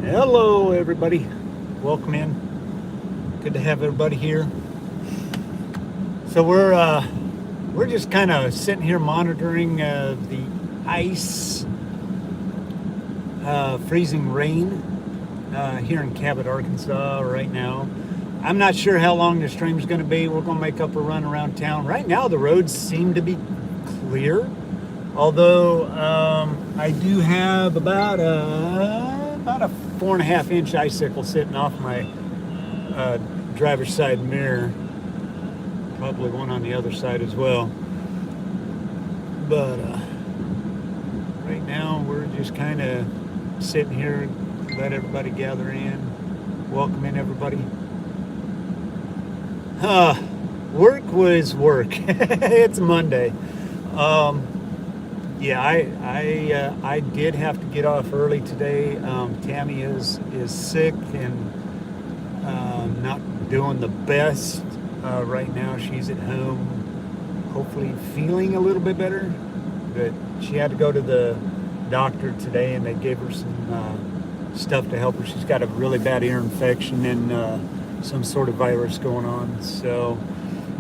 Hello, everybody. Welcome in. Good to have everybody here. So we're just kind of sitting here monitoring the ice, freezing rain here in Cabot, Arkansas right now. I'm not sure how long the stream's going to be. We're going to make up a run around town. Right now, the roads seem to be clear, although I do have about a 4.5 inch icicle sitting off my driver's side mirror. Probably one on the other side as well. But right now we're just kind of sitting here, let everybody gather in, welcome in everybody. Work was work. It's Monday. Yeah, I did have to get off early today. Tammy is sick and not doing the best right now. She's at home, hopefully feeling a little bit better. But she had to go to the doctor today, and they gave her some stuff to help her. She's got a really bad ear infection and some sort of virus going on. So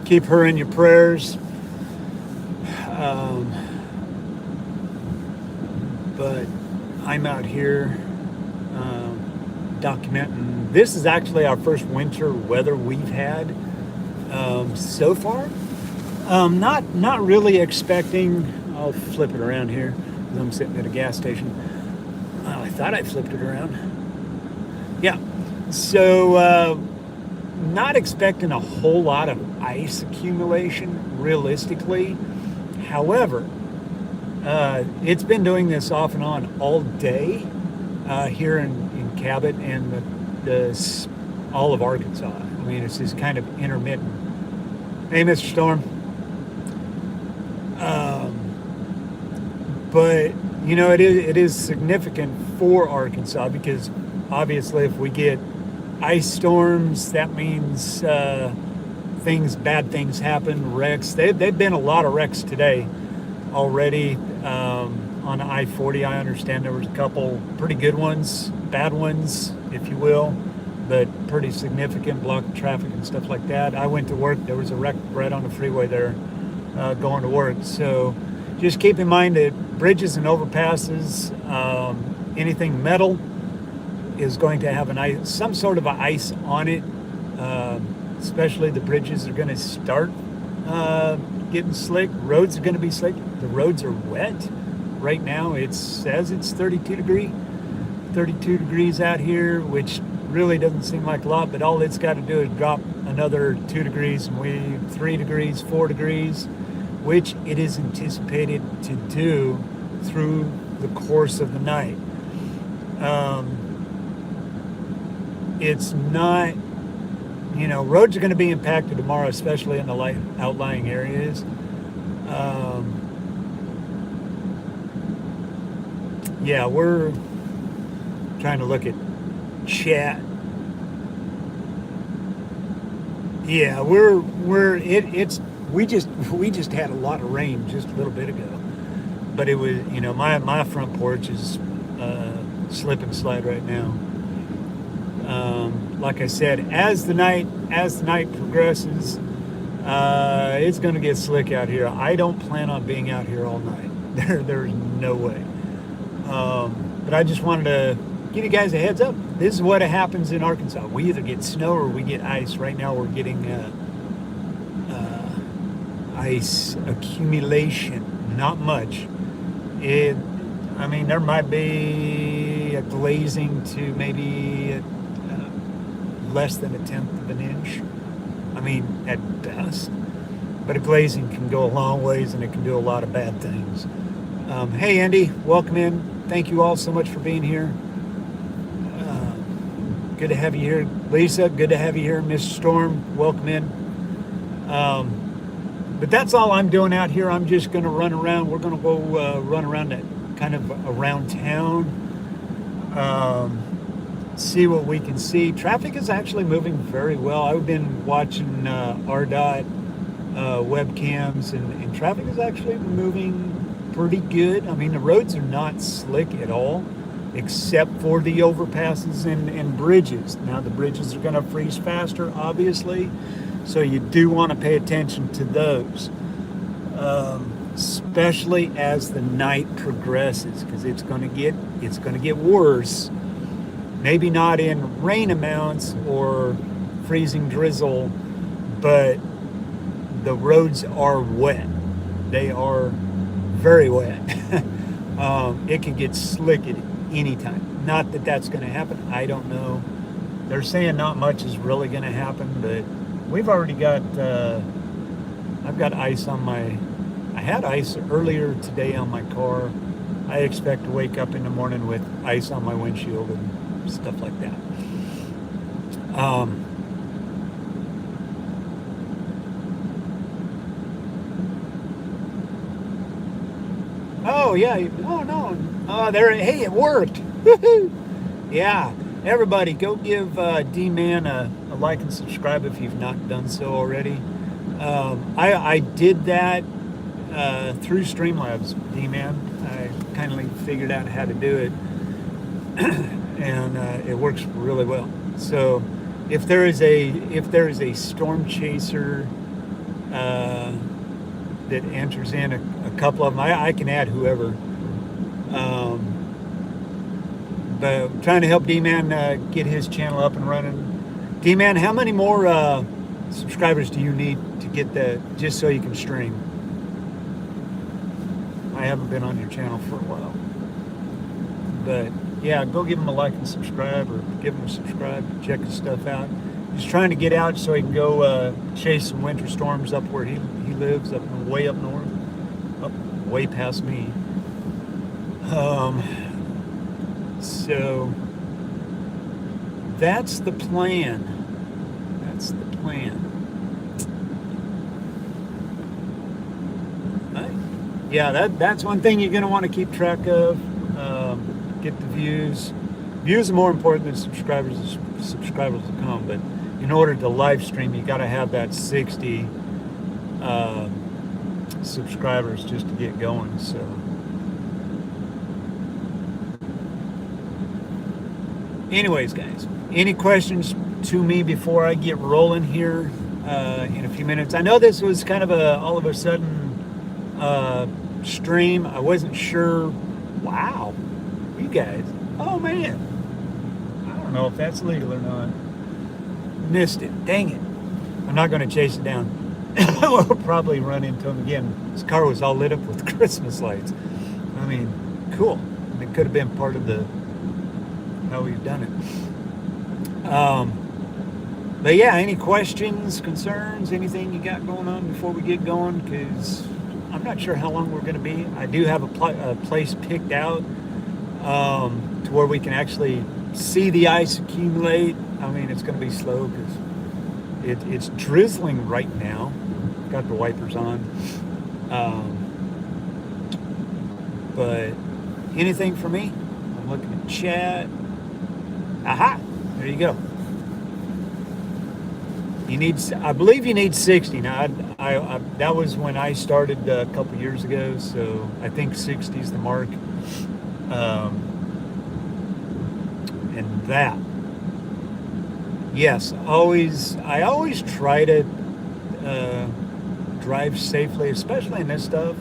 keep her in your prayers. But I'm out here documenting. This is actually our first winter weather we've had so far. Not really expecting. I'll flip it around here because I'm sitting at a gas station. I thought I flipped it around. Yeah. So not expecting a whole lot of ice accumulation realistically. However, it's been doing this off and on all day here in Cabot and all of Arkansas. I mean, it's just kind of intermittent. Hey, Mr. Storm. But, you know, it is significant for Arkansas because obviously if we get ice storms, that means bad things happen, wrecks. They've been a lot of wrecks today already. On I-40, I understand there was a couple pretty good ones, bad ones, if you will, but pretty significant, block of traffic and stuff like that. I went to work, there was a wreck right on the freeway there going to work. So just keep in mind that bridges and overpasses, anything metal is going to have some sort of ice on it. Especially the bridges are going to start getting slick. Roads are going to be slick. The roads are wet. Right now it says it's 32 degrees out here, which really doesn't seem like a lot, but all it's got to do is drop another 2 degrees and 3 degrees, 4 degrees, which it is anticipated to do through the course of the night. It's not, roads are going to be impacted tomorrow, especially in the outlying areas. Yeah, we're trying to look at chat. Yeah, we just had a lot of rain just a little bit ago, but it was, my front porch is slip and slide right now. Like I said, as the night progresses, it's going to get slick out here. I don't plan on being out here all night. There's no way. But I just wanted to give you guys a heads up. This is what happens in Arkansas. We either get snow or we get ice. Right now we're getting ice accumulation. Not much. There might be a glazing to maybe less than 1/10 of an inch. At best. But a glazing can go a long ways and it can do a lot of bad things. Hey, Andy, welcome in. Thank you all so much for being here. Good to have you here. Lisa, good to have you here. Miss Storm, welcome in. But that's all I'm doing out here. I'm just going to run around. We're going to go run around around town. See what we can see. Traffic is actually moving very well. I've been watching RDOT webcams, and traffic is actually moving pretty good. The roads are not slick at all. except for the overpasses and bridges. Now the bridges are going to freeze faster, obviously, so you do want to pay attention to those, especially as the night progresses, because it's going to get worse. Maybe not in rain amounts or freezing drizzle, but the roads are wet. They are very wet. It can get slick at any time. Not that that's going to happen. I don't know. They're saying not much is really going to happen, but we've already got, I've got ice on I had ice earlier today on my car. I expect to wake up in the morning with ice on my windshield and stuff like that. Oh yeah, oh no, hey, it worked. Yeah, everybody go give D-Man a like and subscribe if you've not done so already. I did that through Streamlabs, D-Man. I kindly figured out how to do it, and it works really well. So if there is a storm chaser that enters in a couple of them, I can add whoever. But I'm trying to help D-Man get his channel up and running. D-Man, how many more subscribers do you need to get that, just so you can stream? I haven't been on your channel for a while. But yeah, go give him a like and subscribe, or give him a subscribe, check his stuff out. He's trying to get out so he can go chase some winter storms up where he lives, way up north, up way past me. So that's the plan. That's the plan. Yeah, that's one thing you're going to want to keep track of. Get the views. Views are more important than subscribers. Subscribers will come, but in order to live stream, you got to have that 60 subscribers just to get going. So, anyways, guys, any questions to me before I get rolling here in a few minutes? I know this was kind of a all of a sudden stream. I wasn't sure. Wow, you guys. Oh man, I don't know if that's legal or not. Missed it. Dang it. I'm not going to chase it down. We'll probably run into him again. His car was all lit up with Christmas lights. I mean, cool. It could have been part of the how we've done it. But yeah, any questions, concerns, anything you got going on before we get going? Because I'm not sure how long we're going to be. I do have a place picked out to where we can actually see the ice accumulate. I mean, it's going to be slow because it's drizzling right now. Got the wipers on. But anything for me? I'm looking at chat. Aha! There you go. I believe you need 60. Now, I that was when I started a couple years ago, so I think 60 is the mark. And that, yes, I always try to drive safely, especially in this stuff.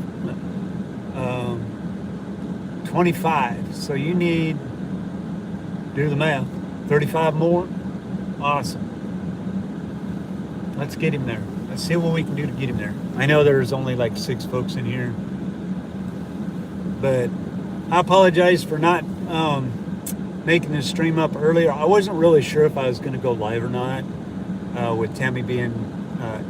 25. So you need, do the math, 35 more. Awesome. Let's get him there. Let's see what we can do to get him there. I know there's only like 6 folks in here, but I apologize for not making this stream up earlier. I wasn't really sure if I was going to go live or not with Tammy being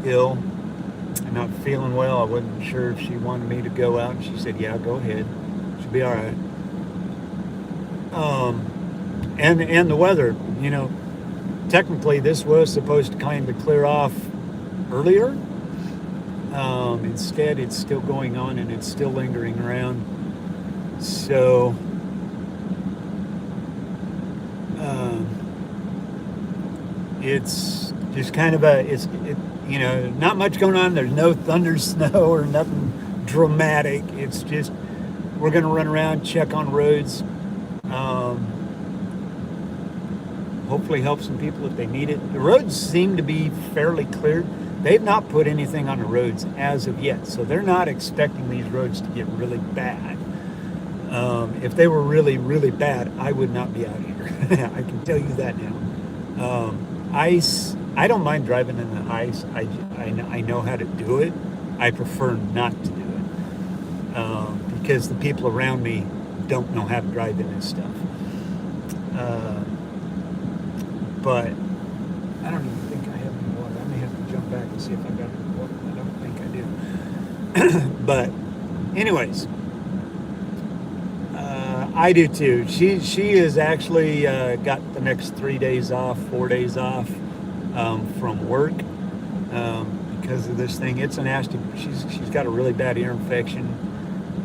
ill and not feeling well. I wasn't sure if she wanted me to go out, and she said, yeah, go ahead. She'll be all right. And the weather, you know, technically this was supposed to kind of clear off earlier. Instead, it's still going on and it's still lingering around. So, it's just kind of you know, not much going on. There's no thunder, snow, or nothing dramatic. It's just, we're going to run around, check on roads, Um, Hopefully help some people if they need it. The roads seem to be fairly cleared. They've not put anything on the roads as of yet, so they're not expecting these roads to get really bad. If they were really, really bad, I would not be out here. I can tell you that now. Ice, I don't mind driving in the ice. I know how to do it. I prefer not to do it because the people around me don't know how to drive in this stuff. But I don't even think I have any water. I may have to jump back and see if I got any water. I don't think I do. But anyways, I do too. She has actually got the next 3 days off, 4 days off from work because of this thing. It's a nasty. She's got a really bad ear infection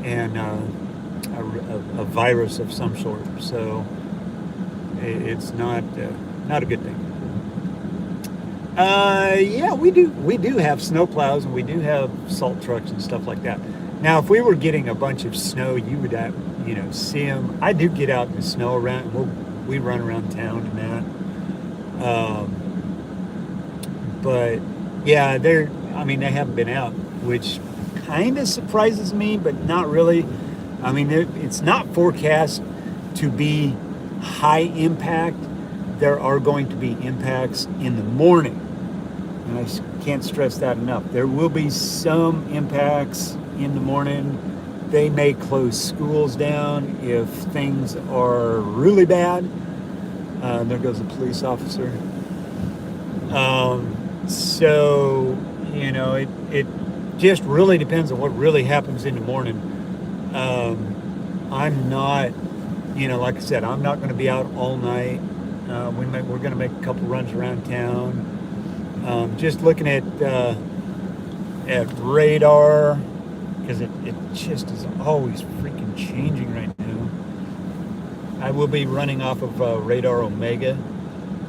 and a virus of some sort. So it's not a good thing. Yeah, we do have snowplows and we do have salt trucks and stuff like that. Now, if we were getting a bunch of snow, you would have, see them. I do get out in the snow around. We run around town and that. But yeah, they haven't been out, which kind of surprises me, but not really. I mean, it's not forecast to be high impact. There are going to be impacts in the morning, and I can't stress that enough. There will be some impacts in the morning. They may close schools down if things are really bad. There goes a police officer. So, it just really depends on what really happens in the morning. I'm not, like I said, I'm not going to be out all night. We're going to make a couple runs around town. Just looking at radar, because it just is always freaking changing right now. I will be running off of Radar Omega,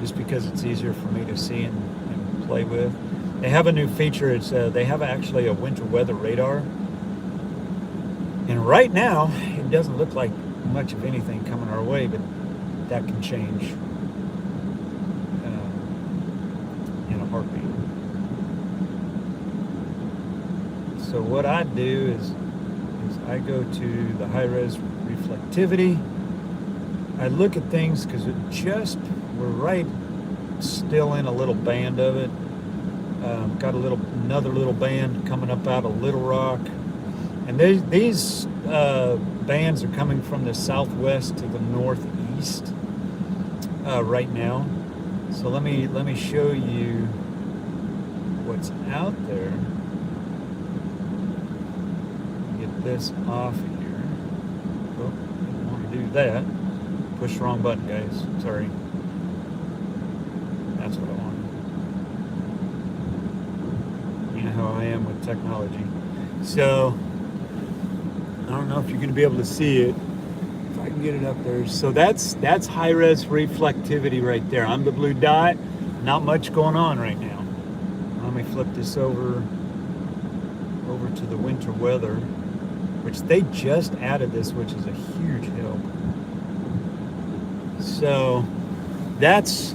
just because it's easier for me to see and play with. They have a new feature. It's they have actually a winter weather radar, and right now it doesn't look like much of anything coming our way, but that can change in a heartbeat. So what I do is I go to the high-res reflectivity. I look at things because we're right still in a little band of it. Got another little band coming up out of Little Rock, and these bands are coming from the southwest to the northeast right now. So let me show you what's out there. Get this off here. Oh, didn't want to do that. Push the wrong button, guys. Sorry. That's what I wanted. You know how I am with technology. So I don't know if you're going to be able to see it. If I can get it up there. So that's high-res reflectivity right there. I'm the blue dot. Not much going on right now. Let me flip this over to the winter weather, which they just added this, which is a huge help. So that's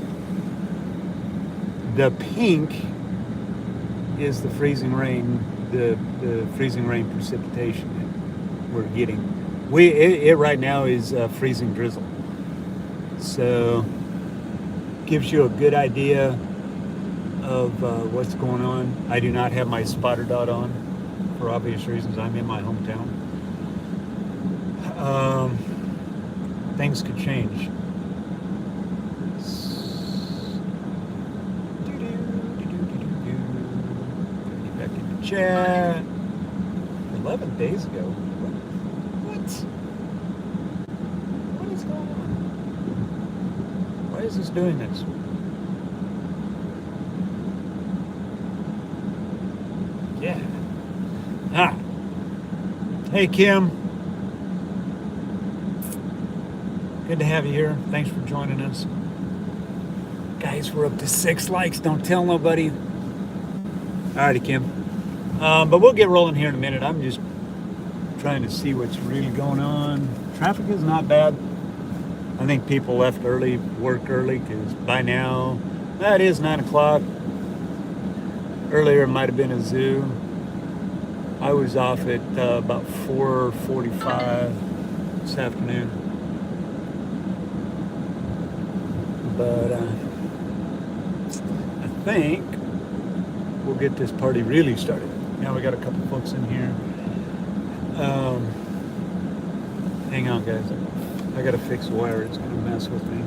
the pink is the freezing rain, the freezing rain precipitation that we're getting. It right now is freezing drizzle. So gives you a good idea of what's going on. I do not have my spotter dot on for obvious reasons. I'm in my hometown. Things could change. Get back in the chat. 11 days ago. What is going on? Why is this doing this? Yeah. Hey, Kim. Good to have you here. Thanks for joining us. Guys, we're up to 6 likes. Don't tell nobody. Alrighty, Kim. But we'll get rolling here in a minute. I'm just trying to see what's really going on. Traffic is not bad. I think people left early, work early, because by now, it is 9 o'clock. Earlier it might have been a zoo. I was off at about 4:45 this afternoon. But I think we'll get this party really started. Now we got a couple folks in here. Hang on, guys. I gotta fix the wire. It's gonna mess with me.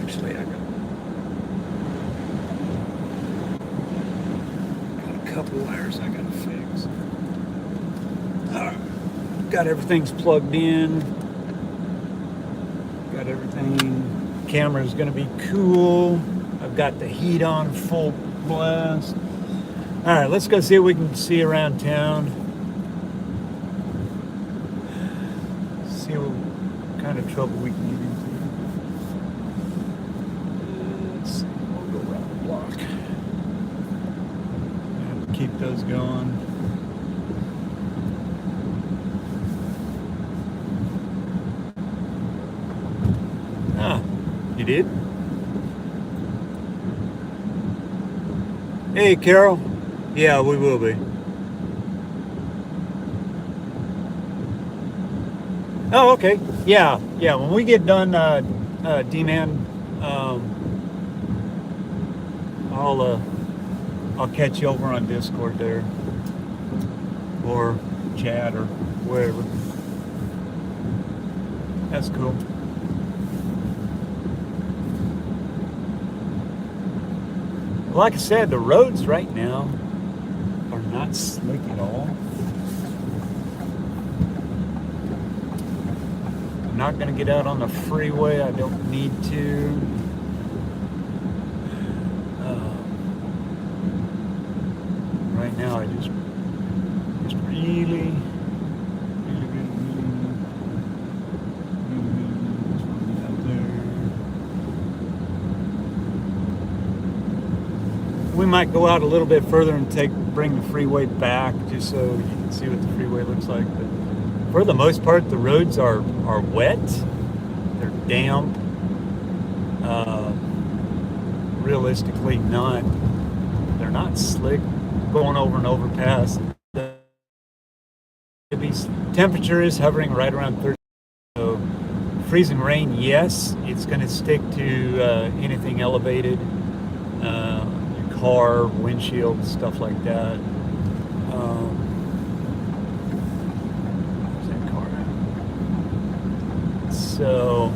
Actually, I got a couple wires I gotta fix. All right. Got everything's plugged in. Got everything. Camera's gonna be cool. I've got the heat on full blast. All right, let's go see what we can see around town. See what kind of trouble we can get into. Let's see, we'll go around the block. Keep those going. Ah, you did? Hey, Carol. Yeah, we will be. Oh, okay. Yeah. When we get done, D-Man, I'll catch you over on Discord there, or chat, or wherever. That's cool. Like I said, the roads right now are not slick at all. I'm not going to get out on the freeway. I don't need to. Right now, I just really out there. We might go out a little bit further and bring the freeway back, just so you can see what the freeway looks like. But for the most part, the roads are wet. They're damp. Realistically, they're not slick. Going over an overpass. The temperature is hovering right around 30. So freezing rain, yes, it's going to stick to anything elevated. Car, windshield, stuff like that. Where's that car at? So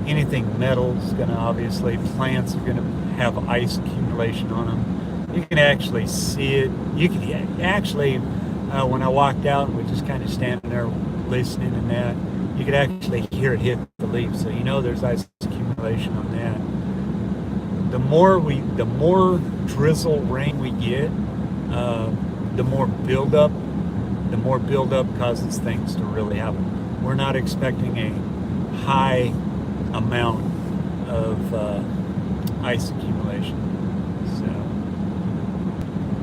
anything metal is going to, obviously, plants are going to have ice accumulation on them. You can actually see it. You can actually, when I walked out and we're just kind of standing there listening and that, you could actually hear it hit the leaves. So you know there's ice accumulation on that. The more drizzle rain we get, the more buildup causes things to really happen. We're not expecting a high amount of ice accumulation,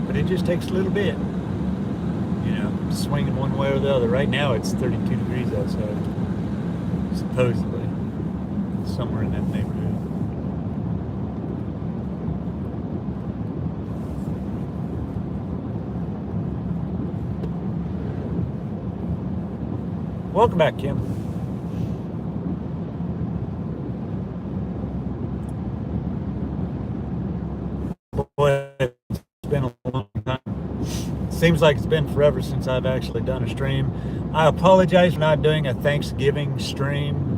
but it just takes a little bit, swinging one way or the other. Right now it's 32 degrees outside, supposedly, somewhere in that neighborhood. Welcome back, Kim. Boy, it's been a long time. Seems like it's been forever since I've actually done a stream. I apologize for not doing a Thanksgiving stream.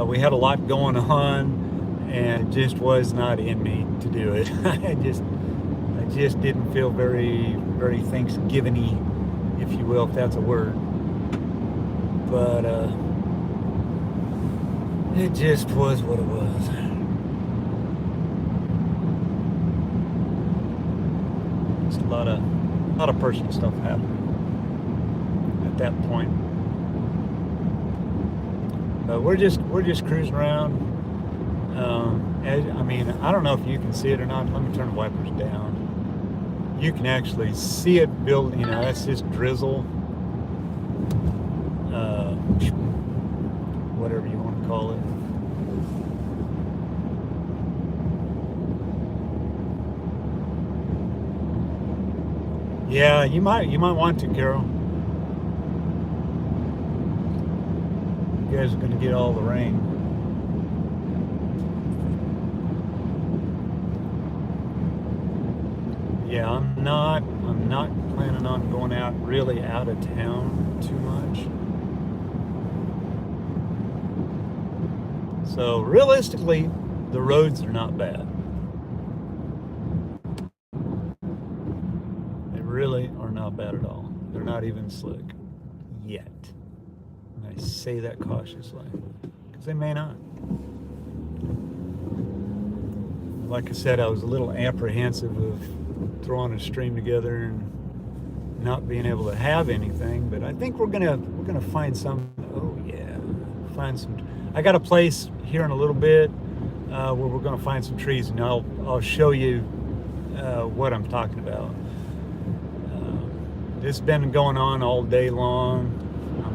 We had a lot going on, and it just was not in me to do it. I just didn't feel very, very Thanksgiving-y, if you will, if that's a word. But it just was what it was. Just a lot of personal stuff happening at that point. But we're just cruising around. I mean, I don't know if you can see it or not. Let me turn the wipers down. you can actually see it build. That's just drizzle, whatever you want to call it. Yeah, you might want to, Carol. You guys are going to get all the rain. Yeah, I'm not planning on going really out of town too much. So realistically, the roads are not bad. They really are not bad at all. They're not even slick yet. And I say that cautiously because they may not. Like I said, I was a little apprehensive of throwing a stream together and not being able to have anything, but I think we're gonna find some. Oh yeah, find some. I got a place here in a little bit where we're gonna find some trees, and I'll show you what I'm talking about. It's been going on all day long. I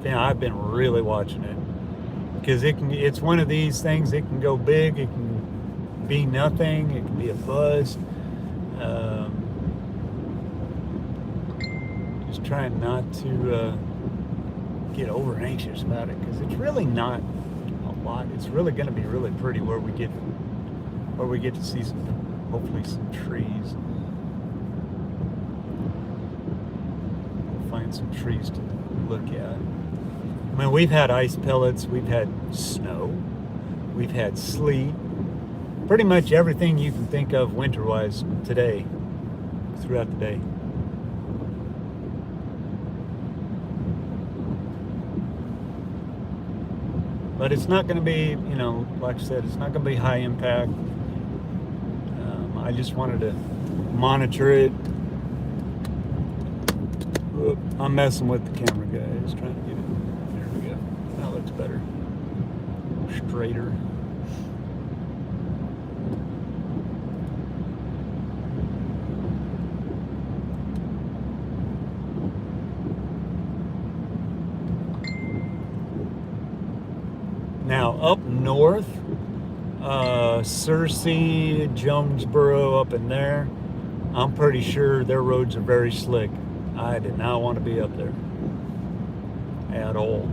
mean, I've been really watching it because it's one of these things. It can go big. It can be nothing. It can be a bust. Just trying not to get over anxious about it because it's really not a lot. It's really going to be really pretty where we get to see hopefully some trees. We'll find some trees to look at. I mean, we've had ice pellets, we've had snow, we've had sleet, pretty much everything you can think of winter-wise today, throughout the day. But it's not going to be, like I said, it's not going to be high impact. I just wanted to monitor it. Whoop, I'm messing with the camera, guys, trying to get it. There we go. That looks better. Straighter. Now up north, Searcy, Jonesboro, up in there, I'm pretty sure their roads are very slick. I did not want to be up there at all.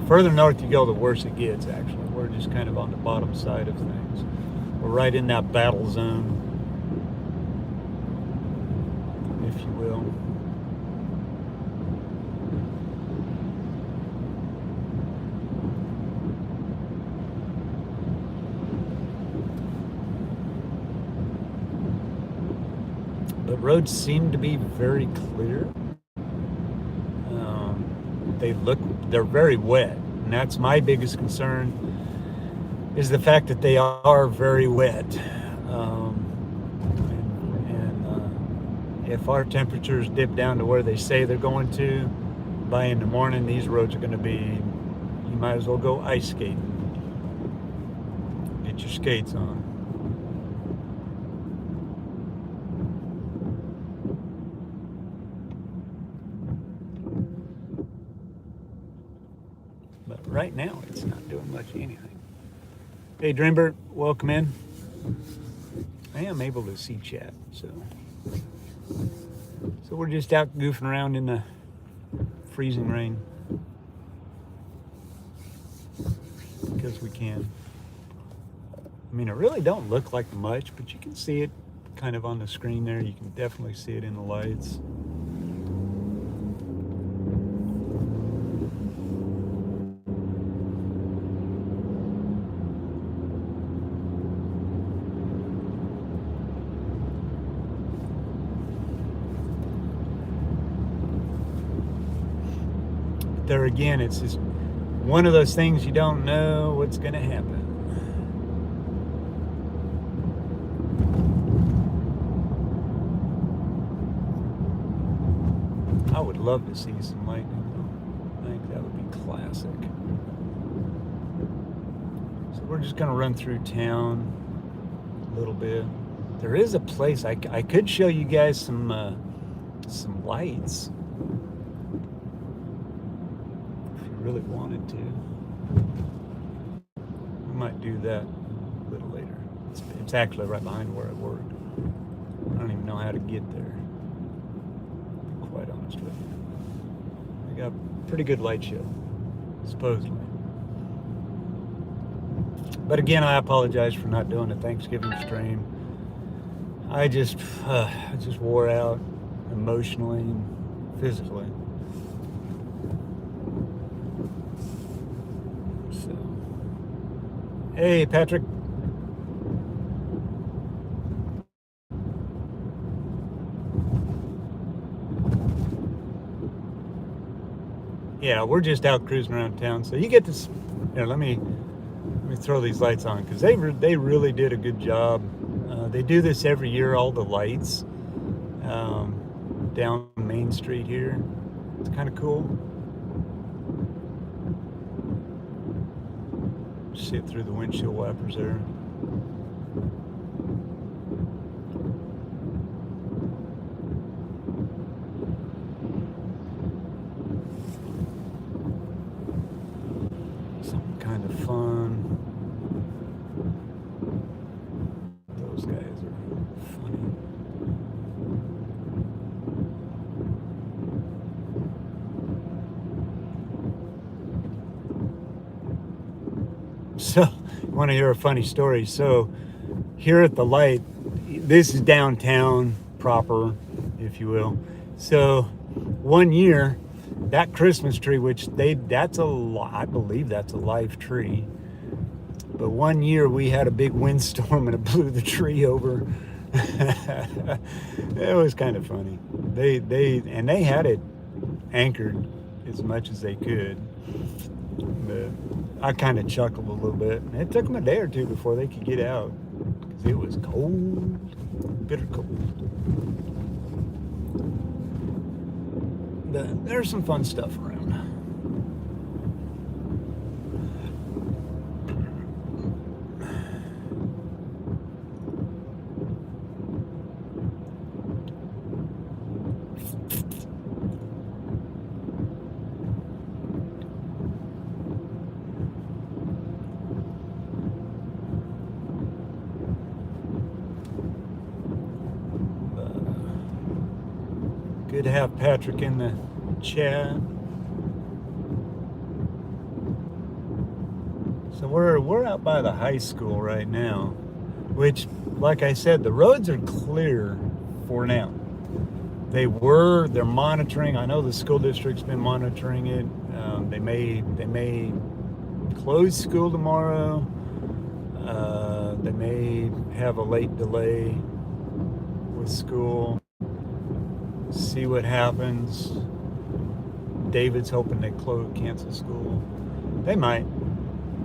Further north you go, the worse it gets, actually. We're just kind of on the bottom side of things. We're right in that battle zone, if you will. The roads seem to be very clear. They're very wet, and that's my biggest concern, is the fact that they are very wet. If our temperatures dip down to where they say they're going to, by in the morning, these roads are going to be, you might as well go ice skating. Get your skates on. But right now, it's not doing much anything. Hey, Dreambert, welcome in. I am able to see chat, so we're just out goofing around in the freezing rain because we can. I mean, it really don't look like much, but you can see it kind of on the screen there. You can definitely see it in the lights. There again, it's just one of those things you don't know what's going to happen. I would love to see some lightning, though. I think that would be classic. So we're just going to run through town a little bit. There is a place I could show you guys some lights if you really wanted to. We might do that a little later. It's actually right behind where I work. I don't even know how to get there, to be quite honest with you. They got a pretty good light show, supposedly. But again, I apologize for not doing a Thanksgiving stream. I just wore out emotionally and physically. So, hey, Patrick. Yeah, we're just out cruising around town, so you get to. Here, let me throw these lights on because they really did a good job. They do this every year, all the lights down Main Street here. It's kind of cool. See it through the windshield wipers there. Something kind of fun. Those guys are funny. So, you want to hear a funny story? So, here at the light, this is downtown proper, if you will. So, one year, that Christmas tree, which I believe that's a live tree. But one year we had a big windstorm and it blew the tree over. It was kind of funny. They had it anchored as much as they could. But I kind of chuckled a little bit. It took them a day or two before they could get out because it was cold, bitter cold. But there's some fun stuff around. Good to have Patrick in the chat. So we're out by the high school right now, which, like I said, the roads are clear for now. They're monitoring. I know the school district's been monitoring it. They may close school tomorrow. They may have a late delay with school. See what happens. David's hoping they cancel school. They might.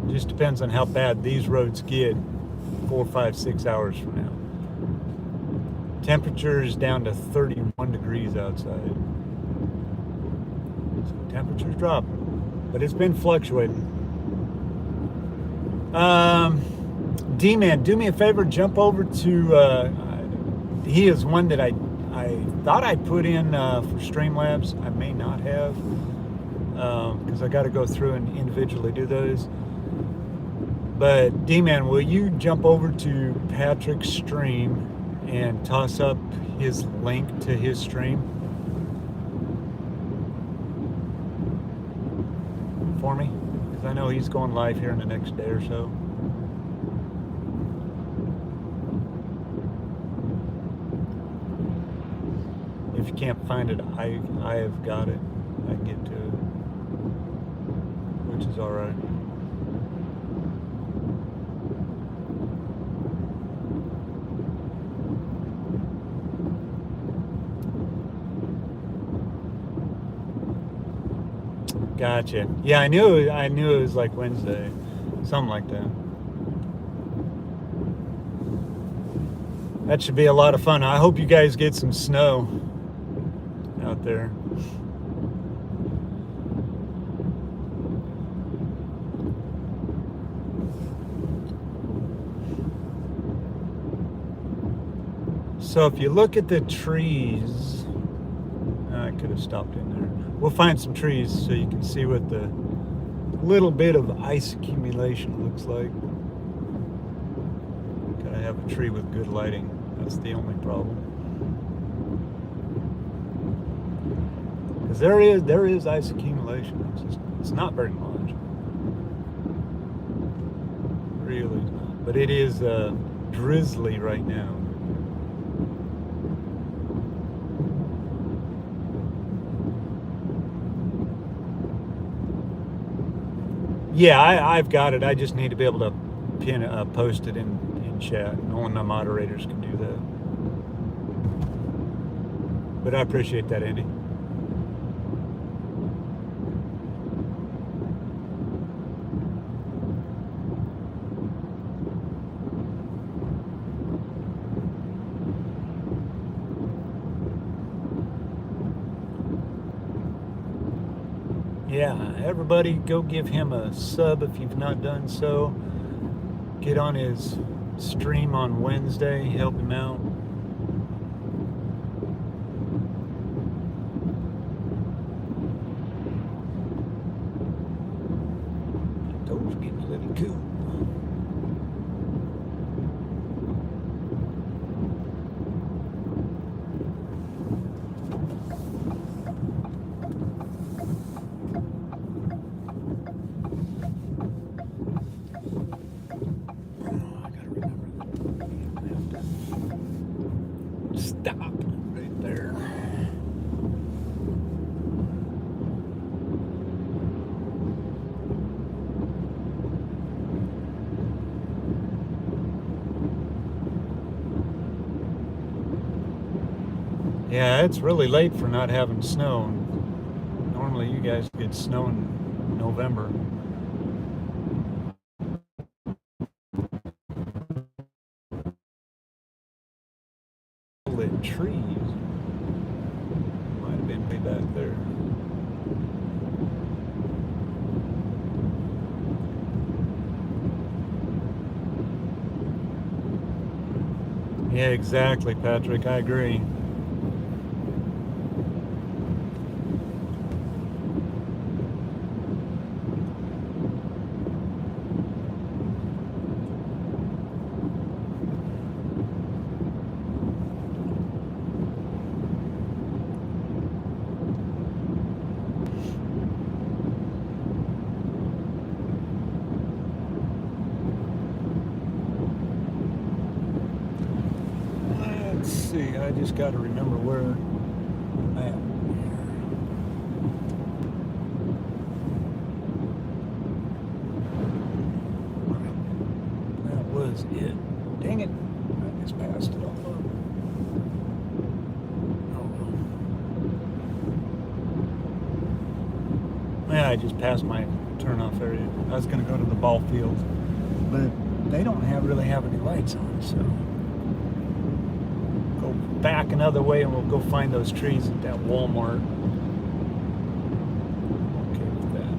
Just depends on how bad these roads get 4, 5, 6 hours from now. Temperature is down to 31 degrees outside. So temperature's dropping, but it's been fluctuating. D-Man, do me a favor, jump over to, he is one that I thought I'd put in for Streamlabs. I may not have, because I got to go through and individually do those. But D-Man, will you jump over to Patrick's stream and toss up his link to his stream for me? Because I know he's going live here in the next day or so. If you can't find it, I have got it. I can get to it, which is all right. Gotcha. Yeah, I knew it was like Wednesday, something like that. That should be a lot of fun. I hope you guys get some snow out there. So if you look at the trees, I could have stopped in there. We'll find some trees so you can see what the little bit of ice accumulation looks like. Gotta have a tree with good lighting. That's the only problem. Because there is ice accumulation. It's not very much. Really not. But it is drizzly right now. Yeah, I've got it. I just need to be able to post it in chat. Only my moderators can do that. But I appreciate that, Andy. Yeah, everybody go give him a sub if you've not done so. Get on his stream on Wednesday, help him out. Those getting a little cool. Stop right there. Yeah, it's really late for not having snow. Normally you guys get snow in November. Lit trees. Might have been way back there. Yeah, exactly, Patrick. I agree. Let's see, I just got to remember where I'm at here. That was it. Dang it. I just passed it all up. Oh well. Yeah, I just passed my turnoff area. I was going to go to the ball field, but they don't really have any lights on, so go back another way and we'll go find those trees at that Walmart. Okay with that.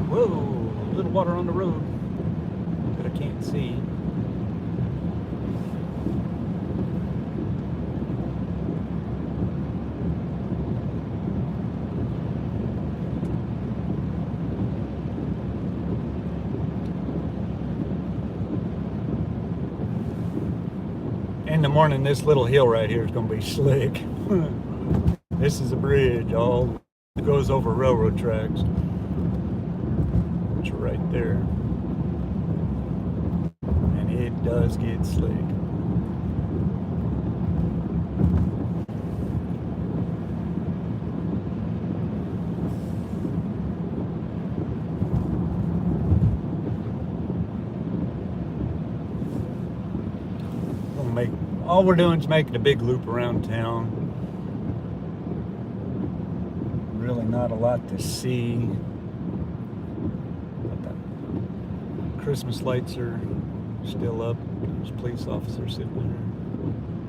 Whoa, a little water on the road that I can't see. In the morning, this little hill right here is going to be slick. This is a bridge, all goes over railroad tracks, which are right there. And it does get slick. All we're doing is making a big loop around town. Really not a lot to see. But the Christmas lights are still up. There's a police officer sitting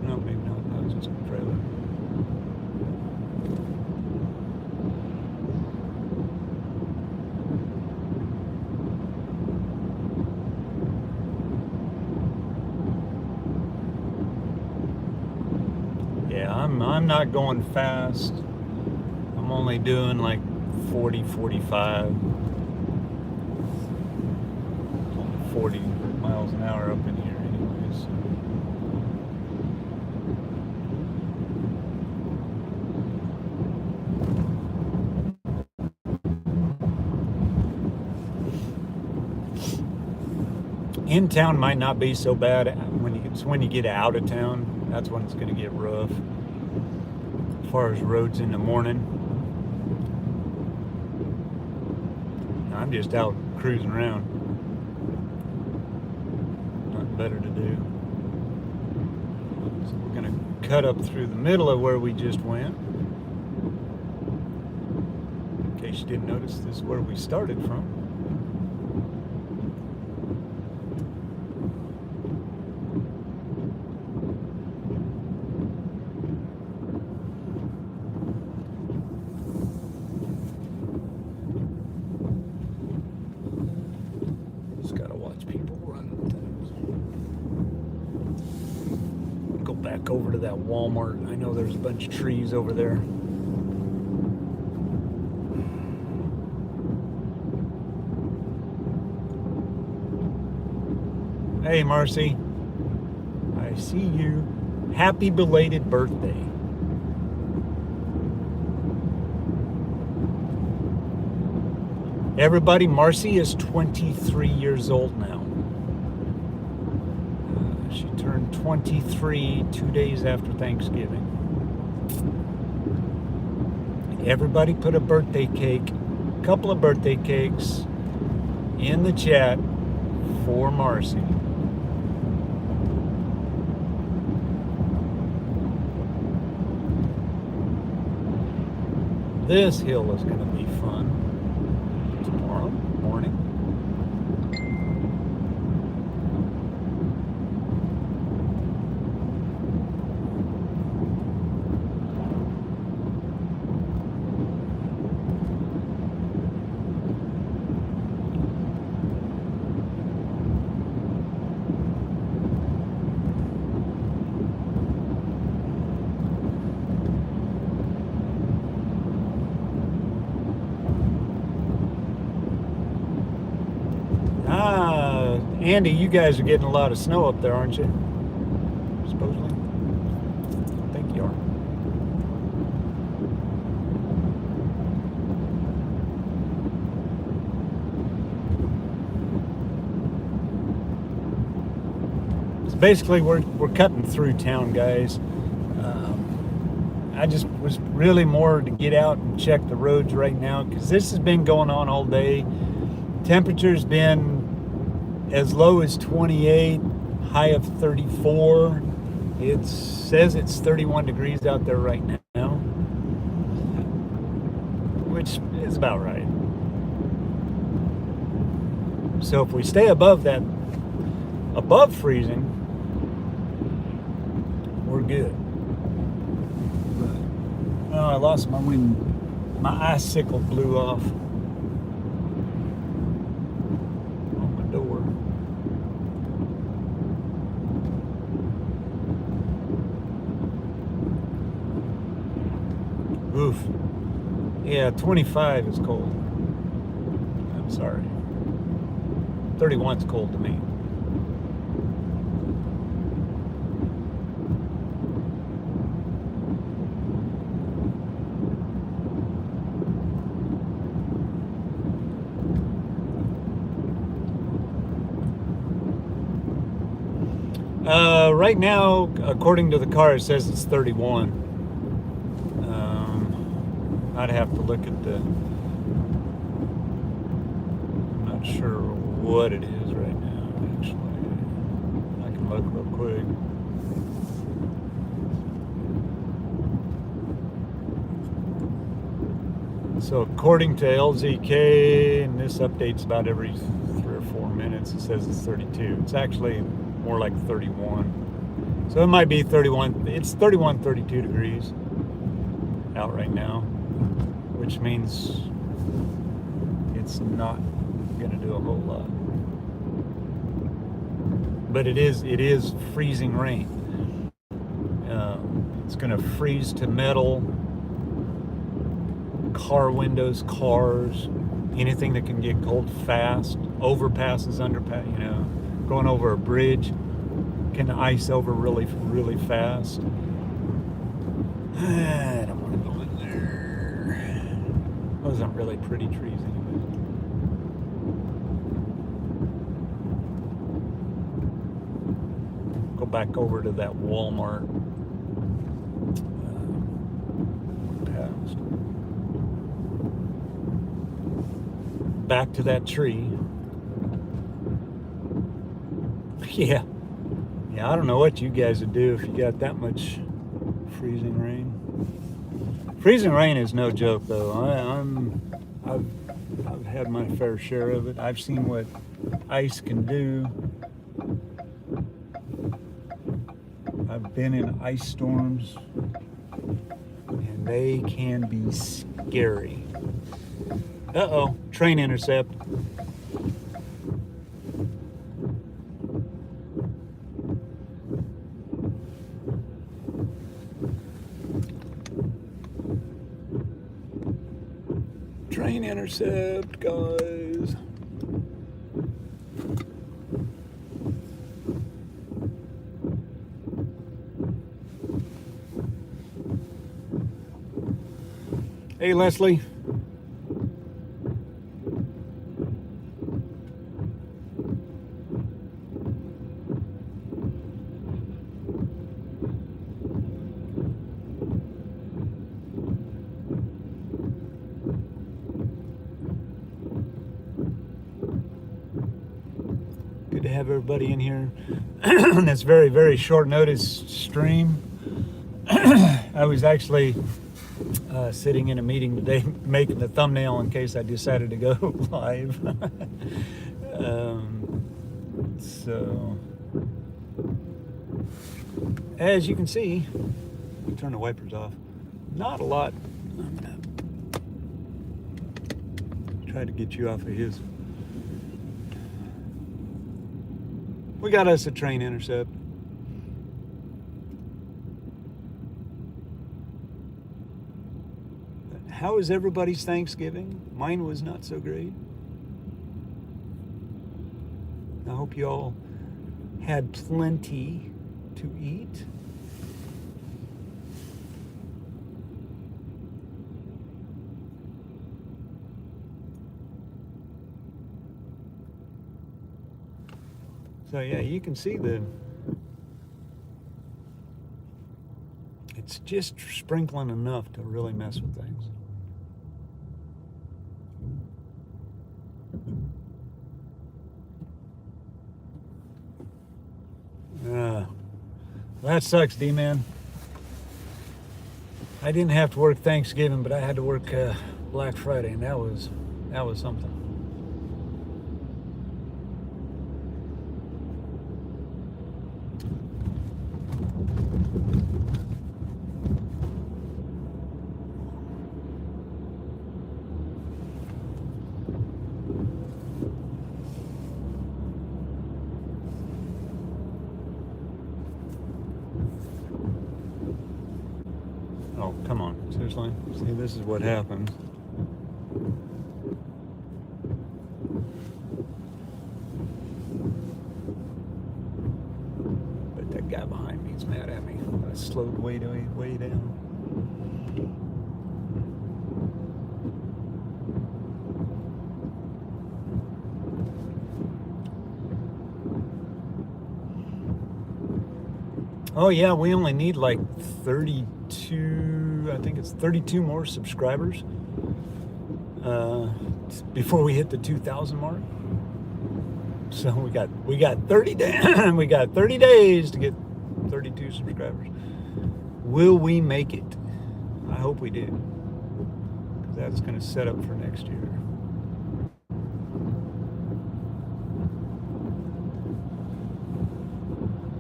there. No, maybe not. That was just a trailer. I'm not going fast. I'm only doing like 40, 45, 40 miles an hour up in here anyways. In town might not be so bad. When you get out of town, that's when it's going to get rough as far as roads in the morning. I'm just out cruising around. Nothing better to do. So we're going to cut up through the middle of where we just went. In case you didn't notice, this is where we started from. Back over to that Walmart. I know there's a bunch of trees over there. Hey, Marcy. I see you. Happy belated birthday. Everybody, Marcy is 23 years old now. She turned 23 2 days after Thanksgiving. Everybody put a birthday cake, a couple of birthday cakes in the chat for Marcy. This hill is going to be fun tomorrow morning. Andy, you guys are getting a lot of snow up there, aren't you? Supposedly. I think you are. So basically, we're cutting through town, guys. I just was really more to get out and check the roads right now because this has been going on all day. Temperature's been as low as 28, high of 34. It says it's 31 degrees out there right now, which is about right. So if we stay above that, above freezing, we're good. But, oh, I lost my wind. My icicle blew off. Oof. Yeah, 25 is cold. I'm sorry. 31's cold to me. Right now, according to the car, it says it's 31. I'd have to look at the, I'm not sure what it is right now, actually. I can look real quick. So according to LZK, and this updates about every 3 or 4 minutes, it says it's 32. It's actually more like 31. So it might be 31. It's 31, 32 degrees out right now, which means it's not going to do a whole lot. But it is freezing rain. It's going to freeze to metal, car windows, cars, anything that can get cold fast, overpasses, underpass, going over a bridge can ice over really, really fast. I don't want to go in there. Those aren't really pretty trees anyway. Go back over to that Walmart. Past. Back to that tree. Yeah. Yeah, I don't know what you guys would do if you got that much freezing rain. Freezing rain is no joke, though. I've had my fair share of it. I've seen what ice can do. I've been in ice storms, and they can be scary. Uh-oh, train intercept. Train intercept, guys. Hey, Leslie. Good to have everybody in here on this very, very short notice stream. I was actually sitting in a meeting today making the thumbnail in case I decided to go live. So, as you can see, turn the wipers off. Not a lot. I'm gonna try to get you off of his. We got us a train intercept. How was everybody's Thanksgiving? Mine was not so great. I hope you all had plenty to eat. So yeah, you can see it's just sprinkling enough to really mess with things. That sucks, D-Man. I didn't have to work Thanksgiving, but I had to work Black Friday, and that was something. Oh, come on. Seriously? See, this is what happens. But that guy behind me is mad at me. I slowed way down. Oh yeah, we only need like 32, I think it's 32 more subscribers before we hit the 2,000 mark. So we got 30 days. We got 30 days to get 32 subscribers. Will we make it? I hope we do, because that's going to set up for next year.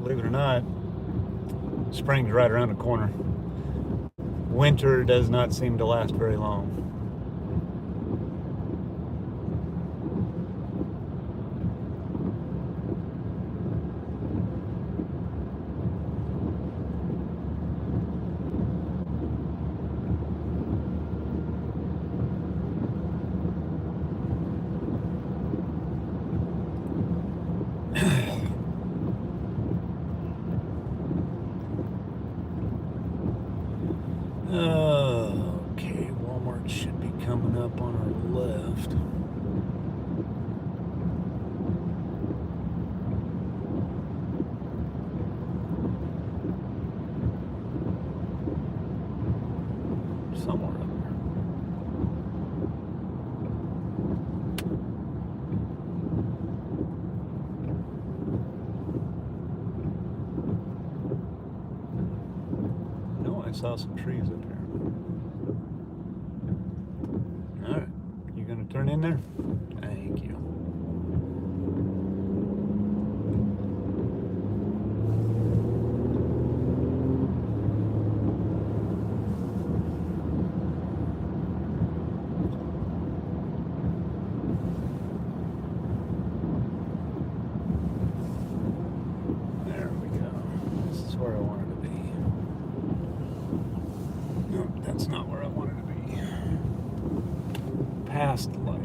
Believe it or not, spring's right around the corner. Winter does not seem to last very long. Okay, Walmart should be coming up on our left. Somewhere up there. No, I saw some trees up there. All right, you gonna turn in there? Thank you. There we go. This is where I wanted to be. Nope, that's not where I wanted to be. Past the light.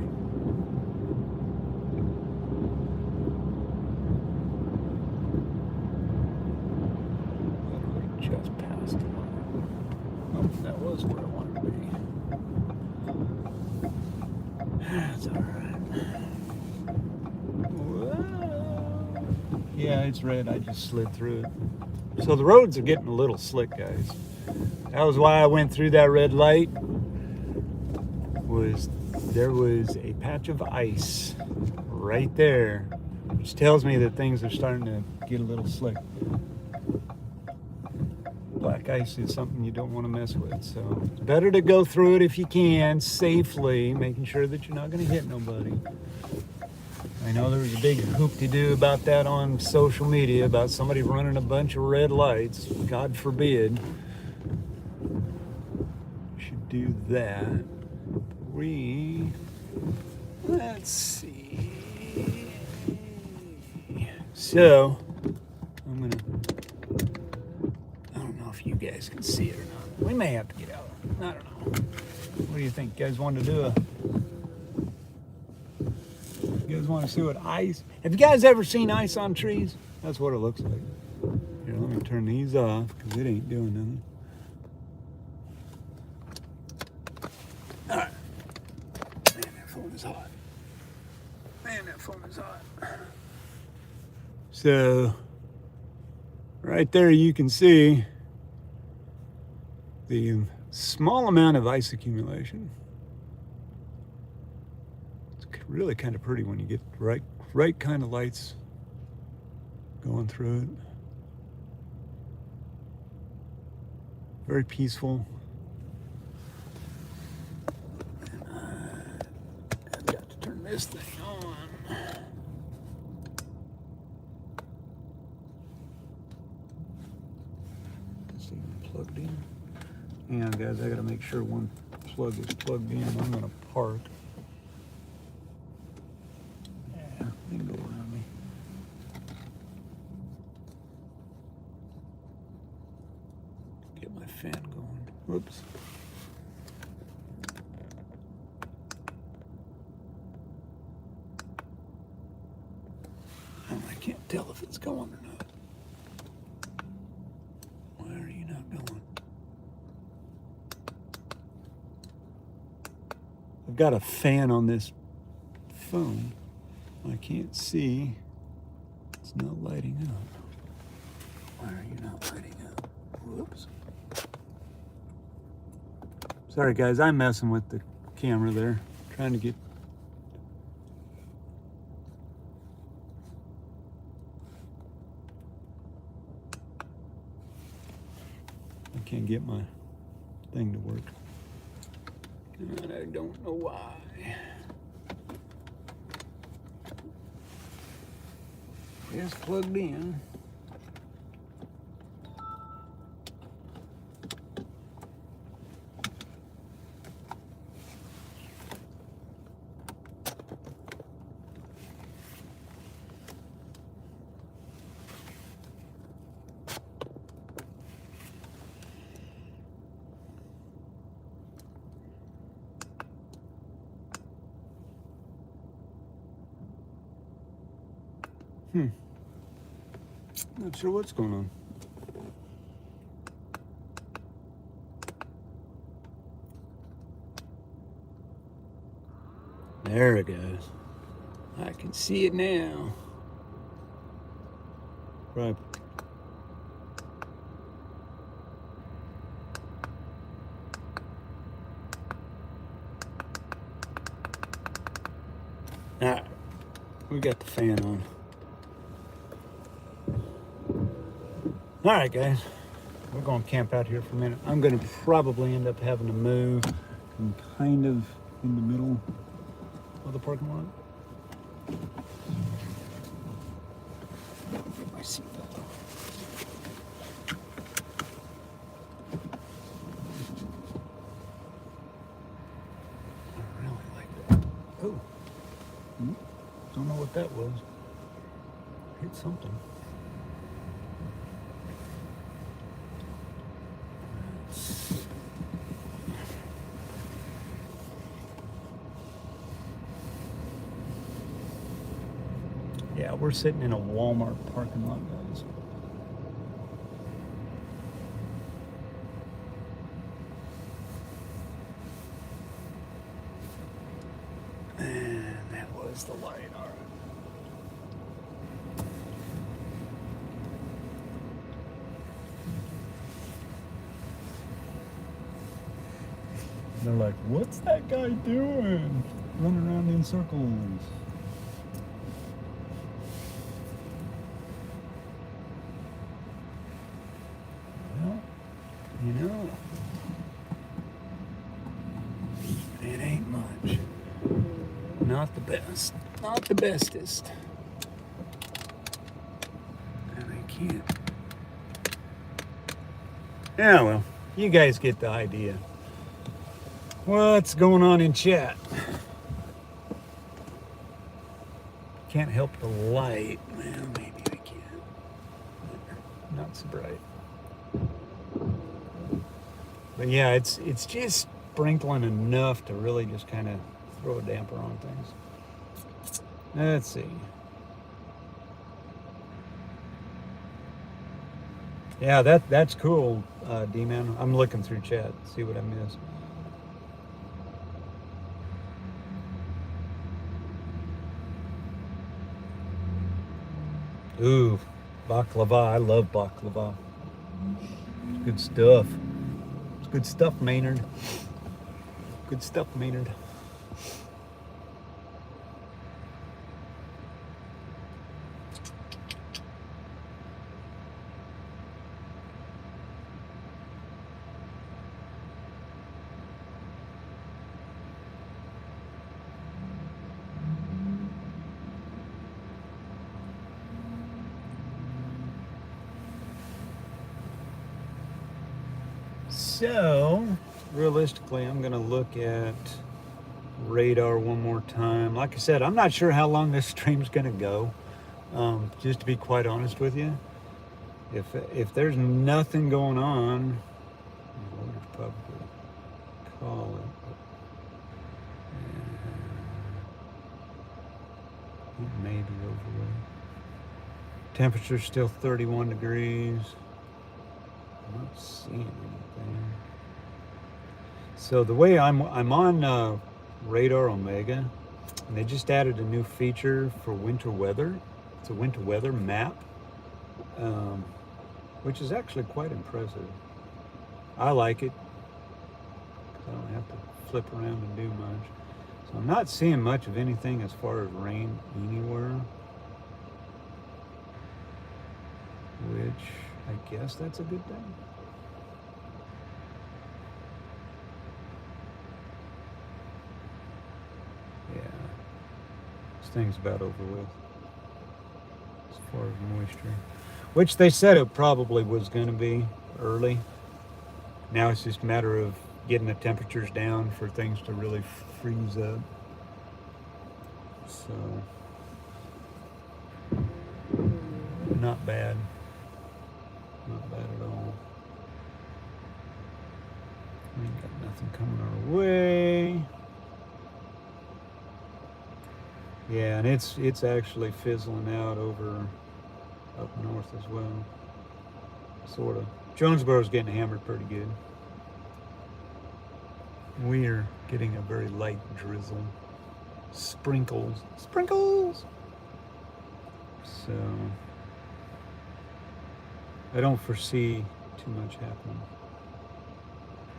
Literally just past the light. Oh, that was where I wanted to be. That's all right. Whoa. Yeah, it's red. I just slid through it. So the roads are getting a little slick, guys. That was why I went through that red light. There was a patch of ice right there, which tells me that things are starting to get a little slick. Black ice is something you don't want to mess with, so it's better to go through it if you can, safely, making sure that you're not going to hit nobody. I know there was a big hoop-de-doo about that on social media, about somebody running a bunch of red lights. God forbid should do that. Let's see. So, I don't know if you guys can see it or not. We may have to get out. I don't know. What do you think? You guys want to do you guys want to see what ice? Have you guys ever seen ice on trees? That's what it looks like. Here, let me turn these off because it ain't doing nothing. All right. Man, that phone is hot. Man, that phone is hot. So, right there you can see the small amount of ice accumulation. It's really kind of pretty when you get right kind of lights going through it. Very peaceful. I've got to turn this thing on. This even plugged in. Hang on, guys, I gotta make sure one plug is plugged in. I'm gonna park. Yeah, they can go around me. Get my fan going. Whoops. I can't tell if it's going or not. Why are you not going? I've got a fan on this phone. I can't see. It's not lighting up. Why are you not lighting up? Whoops. Sorry guys, I'm messing with the camera there. Trying to get... I can't get my thing to work. And I don't know why. It's plugged in. Not sure what's going on. There it goes. I can see it now. Right. All right, we got the fan on. All right, guys, we're going to camp out here for a minute. I'm going to probably end up having to move. I'm kind of in the middle of the parking lot. Get my seatbelt on. I really like that. Oh, don't know what that was. Hit something. Yeah, we're sitting in a Walmart parking lot, guys. And that was the light, all right. They're like, what's that guy doing? Running around in circles. You know, it ain't much. Not the best. Not the bestest. And I can't. Yeah, well, you guys get the idea. What's going on in chat? Can't help the light. Well, maybe I can. Not so bright. But yeah, it's just sprinkling enough to really just kind of throw a damper on things. Let's see. Yeah, that's cool, D-Man. I'm looking through chat, see what I missed. Ooh, baklava. I love baklava. It's good stuff. Good stuff, Maynard. Good stuff, Maynard. So, realistically, I'm going to look at radar one more time. Like I said, I'm not sure how long this stream's going to go. Just to be quite honest with you, if there's nothing going on, I would probably call it. It may be overweight. Temperature's still 31 degrees. I'm not seeing anything. So the way I'm on Radar Omega, and they just added a new feature for winter weather. It's a winter weather map, which is actually quite impressive. I like it. I don't have to flip around and do much. So I'm not seeing much of anything as far as rain anywhere, which I guess that's a good thing. Yeah, this thing's about over with as far as moisture, which they said it probably was going to be early. Now it's just a matter of getting the temperatures down for things to really freeze up. So, not bad. Not bad at all. We ain't got nothing coming our way. Yeah, and it's actually fizzling out over up north as well. Sort of. Jonesboro's getting hammered pretty good. We are getting a very light drizzle. sprinkles. Sprinkles! So, I don't foresee too much happening.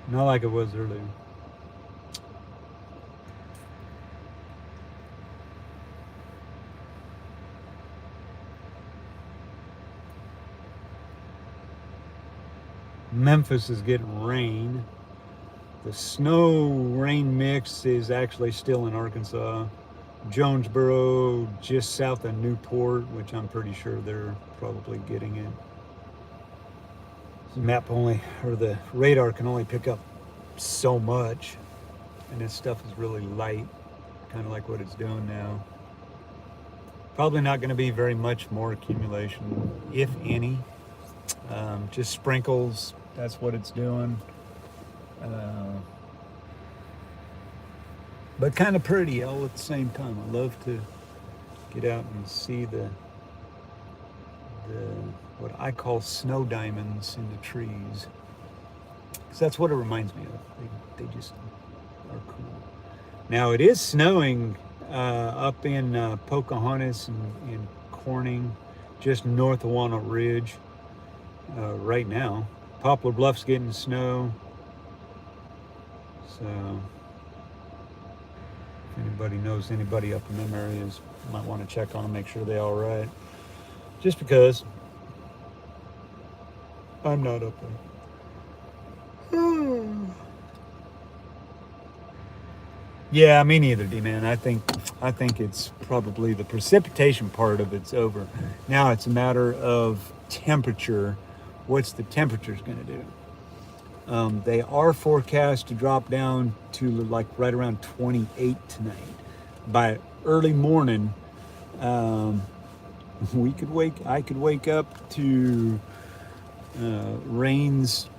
Not like it was earlier. Memphis is getting rain. The snow rain mix is actually still in Arkansas. Jonesboro, just south of Newport, which I'm pretty sure they're probably getting it. The map only, or the radar can only pick up so much, and this stuff is really light, kind of like what it's doing now. Probably not going to be very much more accumulation, if any. Just sprinkles, that's what it's doing. But kind of pretty all at the same time. I love to get out and see the what I call snow diamonds in the trees, because that's what it reminds me of. They just are cool. Now it is snowing up in Pocahontas and Corning, just north of Walnut Ridge right now. Poplar Bluff's getting snow. So if anybody knows anybody up in them areas, might want to check on them, make sure they're all right. Just because I'm not up there. Yeah, me neither, D-Man. I think it's probably the precipitation part of it's over. Now it's a matter of temperature. What's the temperature's going to do? They are forecast to drop down to like right around 28 tonight. By early morning, I could wake up to rains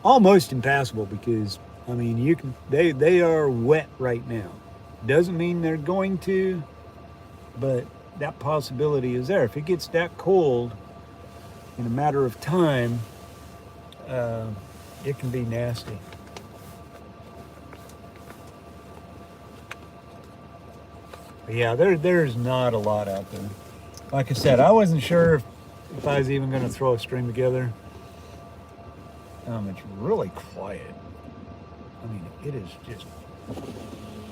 almost impassable, because I mean they are wet right now. Doesn't mean they're going to, but that possibility is there. If it gets that cold in a matter of time, it can be nasty. But yeah, there's not a lot out there. Like I said, I wasn't sure if I was even going to throw a stream together. It's really quiet. I mean, it is just,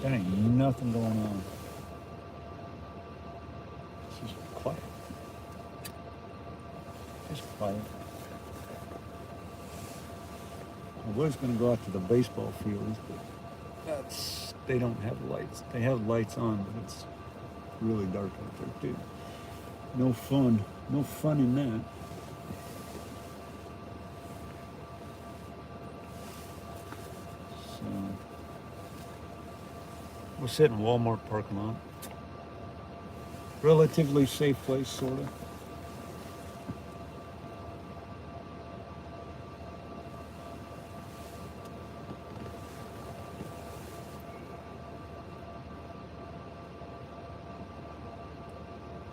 there ain't nothing going on. It's just quiet. Just quiet. I was going to go out to the baseball fields, but they don't have lights. They have lights on, but it's really dark out there too. No fun in that. So we'll sit in Walmart parking lot. Relatively safe place, sort of.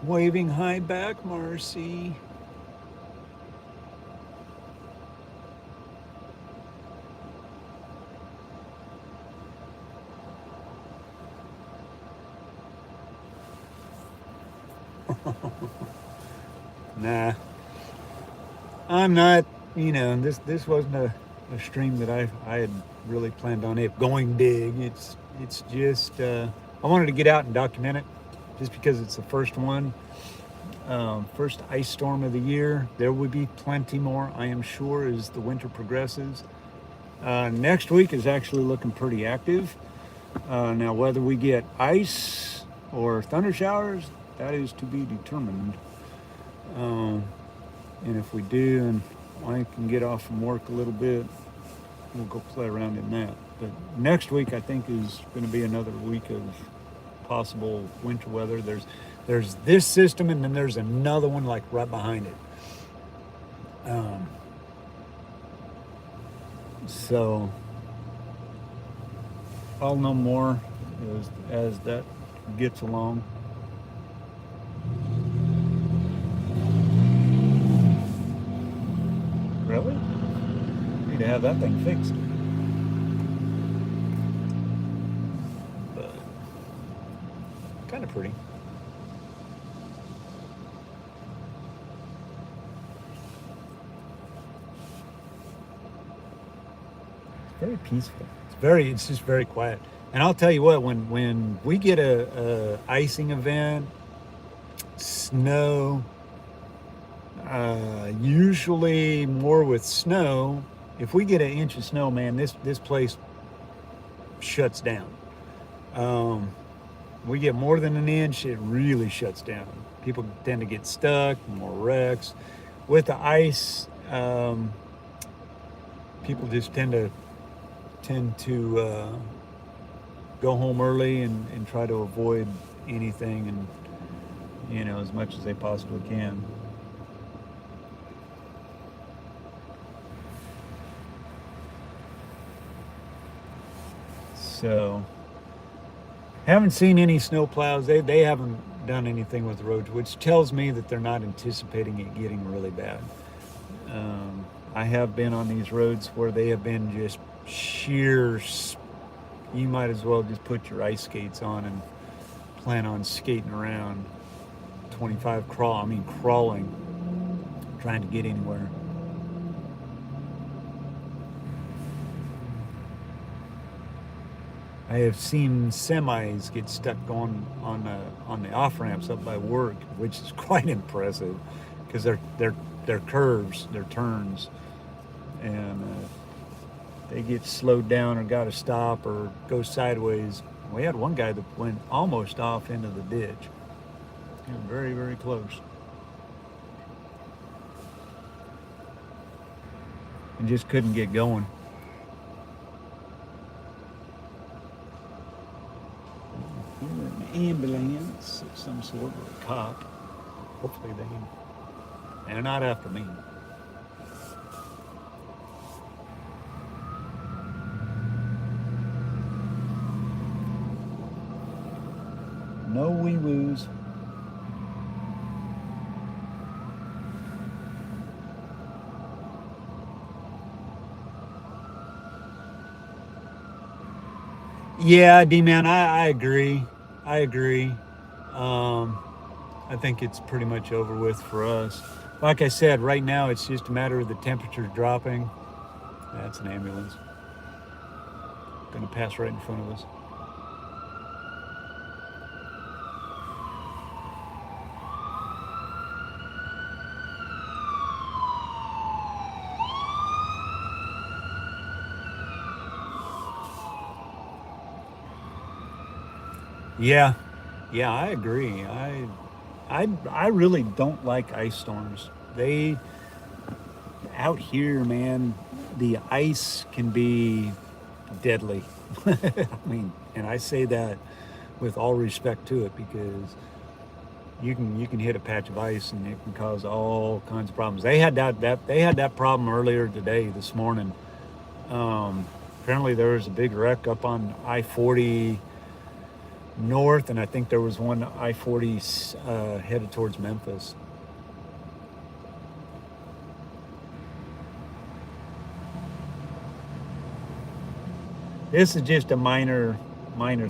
Waving hi back, Marcy. Nah, I'm not. This wasn't a stream that I had really planned on it going big. It's just I wanted to get out and document it, just because it's the first one, first ice storm of the year. There will be plenty more, I am sure, as the winter progresses. Next week is actually looking pretty active. Now, whether we get ice or thunder showers, that is to be determined. And if we do, and I can get off from work a little bit, we'll go play around in that. But next week, I think, is going to be another week of possible winter weather. There's this system, and then there's another one like right behind it. So I'll know more as that gets along. Really? Need to have that thing fixed. But pretty. It's very peaceful. It's just very quiet. And I'll tell you what, when we get a icing event, snow, usually more with snow. If we get an inch of snow, man, this place shuts down. We get more than an inch, it really shuts down. People tend to get stuck, more wrecks. With the ice, people just tend to go home early and try to avoid anything, and as much as they possibly can. So, haven't seen any snow plows. They haven't done anything with the roads, which tells me that they're not anticipating it getting really bad. I have been on these roads where they have been just sheer. You might as well just put your ice skates on and plan on skating around 25 crawling, trying to get anywhere. I have seen semis get stuck going on the off ramps up by work, which is quite impressive because they're curves, they're turns, and they get slowed down or got to stop or go sideways. We had one guy that went almost off into the ditch. Very, very close. And just couldn't get going. An ambulance of some sort, or a cop. Hopefully they're not after me. No wee-woos. Yeah, D-Man, I agree. I agree. I think it's pretty much over with for us. Like I said, right now it's just a matter of the temperature dropping. That's an ambulance. Gonna pass right in front of us. Yeah, I agree. I really don't like ice storms. They out here, man, the ice can be deadly. I mean, and I say that with all respect to it, because you can hit a patch of ice and it can cause all kinds of problems. They had that problem earlier today, this morning. Apparently there was a big wreck up on I-40 north, and I think there was one I-40 headed towards Memphis. This is just a minor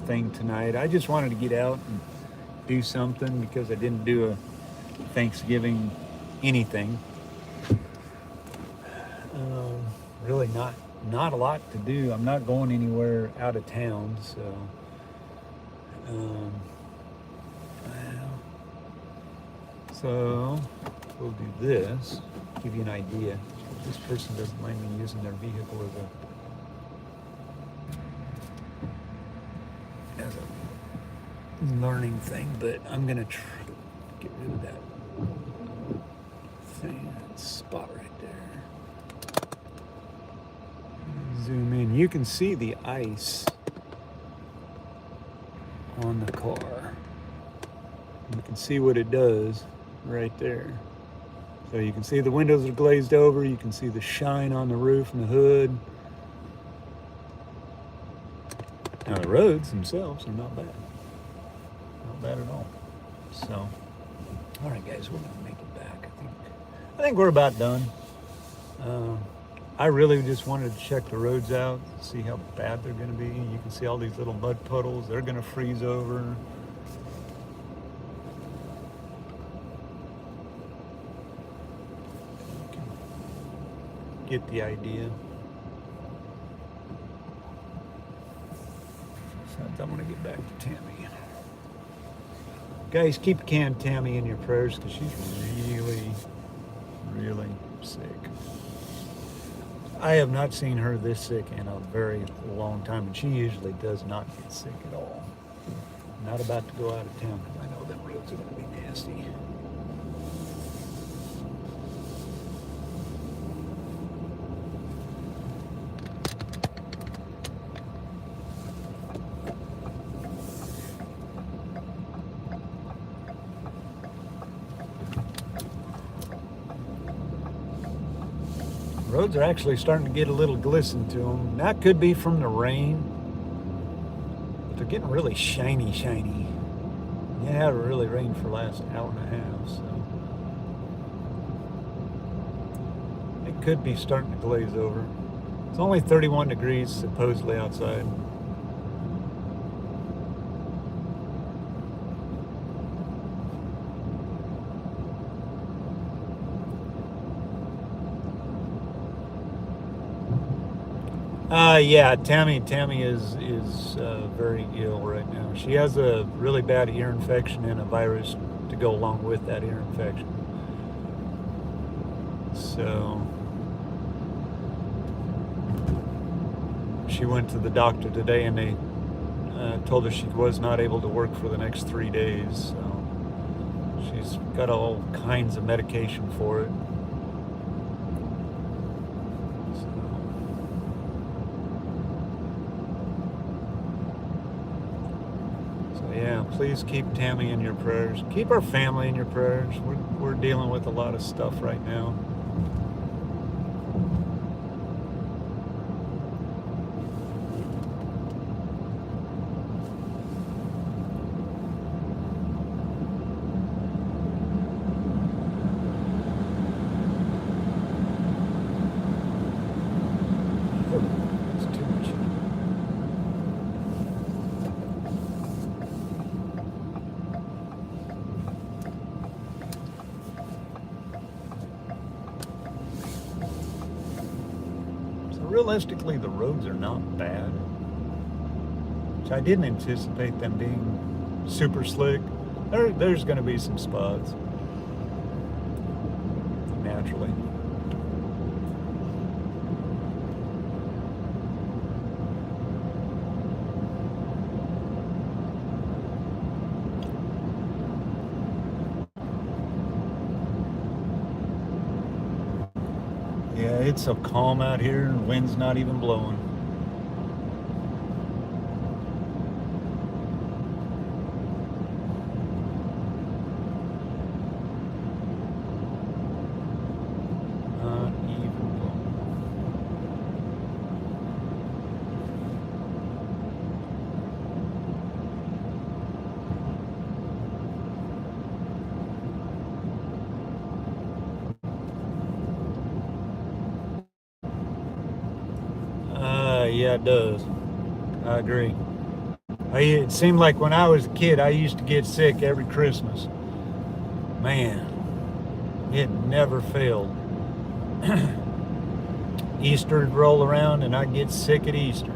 thing tonight. I just wanted to get out and do something because I didn't do a Thanksgiving anything. Really not a lot to do. I'm not going anywhere out of town, so so we'll do this, give you an idea. This person doesn't mind me using their vehicle as a learning thing, but I'm gonna try to get rid of that thing, that spot right there. Zoom in. You can see the ice on the car. You can see what it does right there. So you can see the windows are glazed over. You can see the shine on the roof and the hood. Now the roads themselves are not bad. Not bad at all. So, all right, guys, we're gonna make it back. I think we're about done. I really just wanted to check the roads out, see how bad they're going to be. You can see all these little mud puddles. They're going to freeze over. get the idea. So I'm going to get back to Tammy. Guys, keep Tammy in your prayers because she's really sick. I have not seen her this sick in a very long time, and she usually does not get sick at all. I'm not about to go out of town because I know them roads are going to be nasty. Roads are actually starting to get a little glisten to them. That could be from the rain. But they're getting really shiny. Yeah, it really rained for the last hour and a half, so it could be starting to glaze over. It's only 31 degrees supposedly outside. Yeah, Tammy is very ill right now. She has a really bad ear infection and a virus to go along with that ear infection. So she went to the doctor today, and they told her she was not able to work for the next 3 days. So she's got all kinds of medication for it. Yeah, please keep Tammy in your prayers. Keep our family in your prayers. We're dealing with a lot of stuff right now. It's too much. Realistically, the roads are not bad. Which I didn't anticipate them being super slick. There's going to be some spots, naturally. Yeah, it's so calm out here, and the wind's not even blowing. Not even blowing. Yeah, it does. I agree. It seemed like when I was a kid, I used to get sick every Christmas. Man, it never failed. Easter would roll around and I'd get sick at Easter.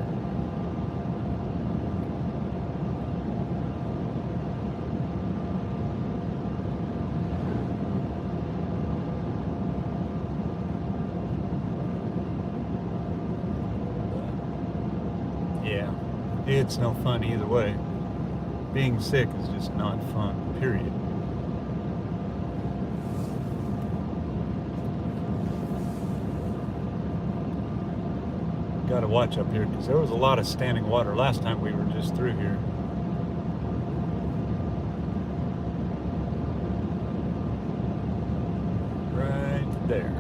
Yeah, it's no fun either way. Being sick is just not fun, period. Got to watch up here because there was a lot of standing water last time we were just through here. Right there.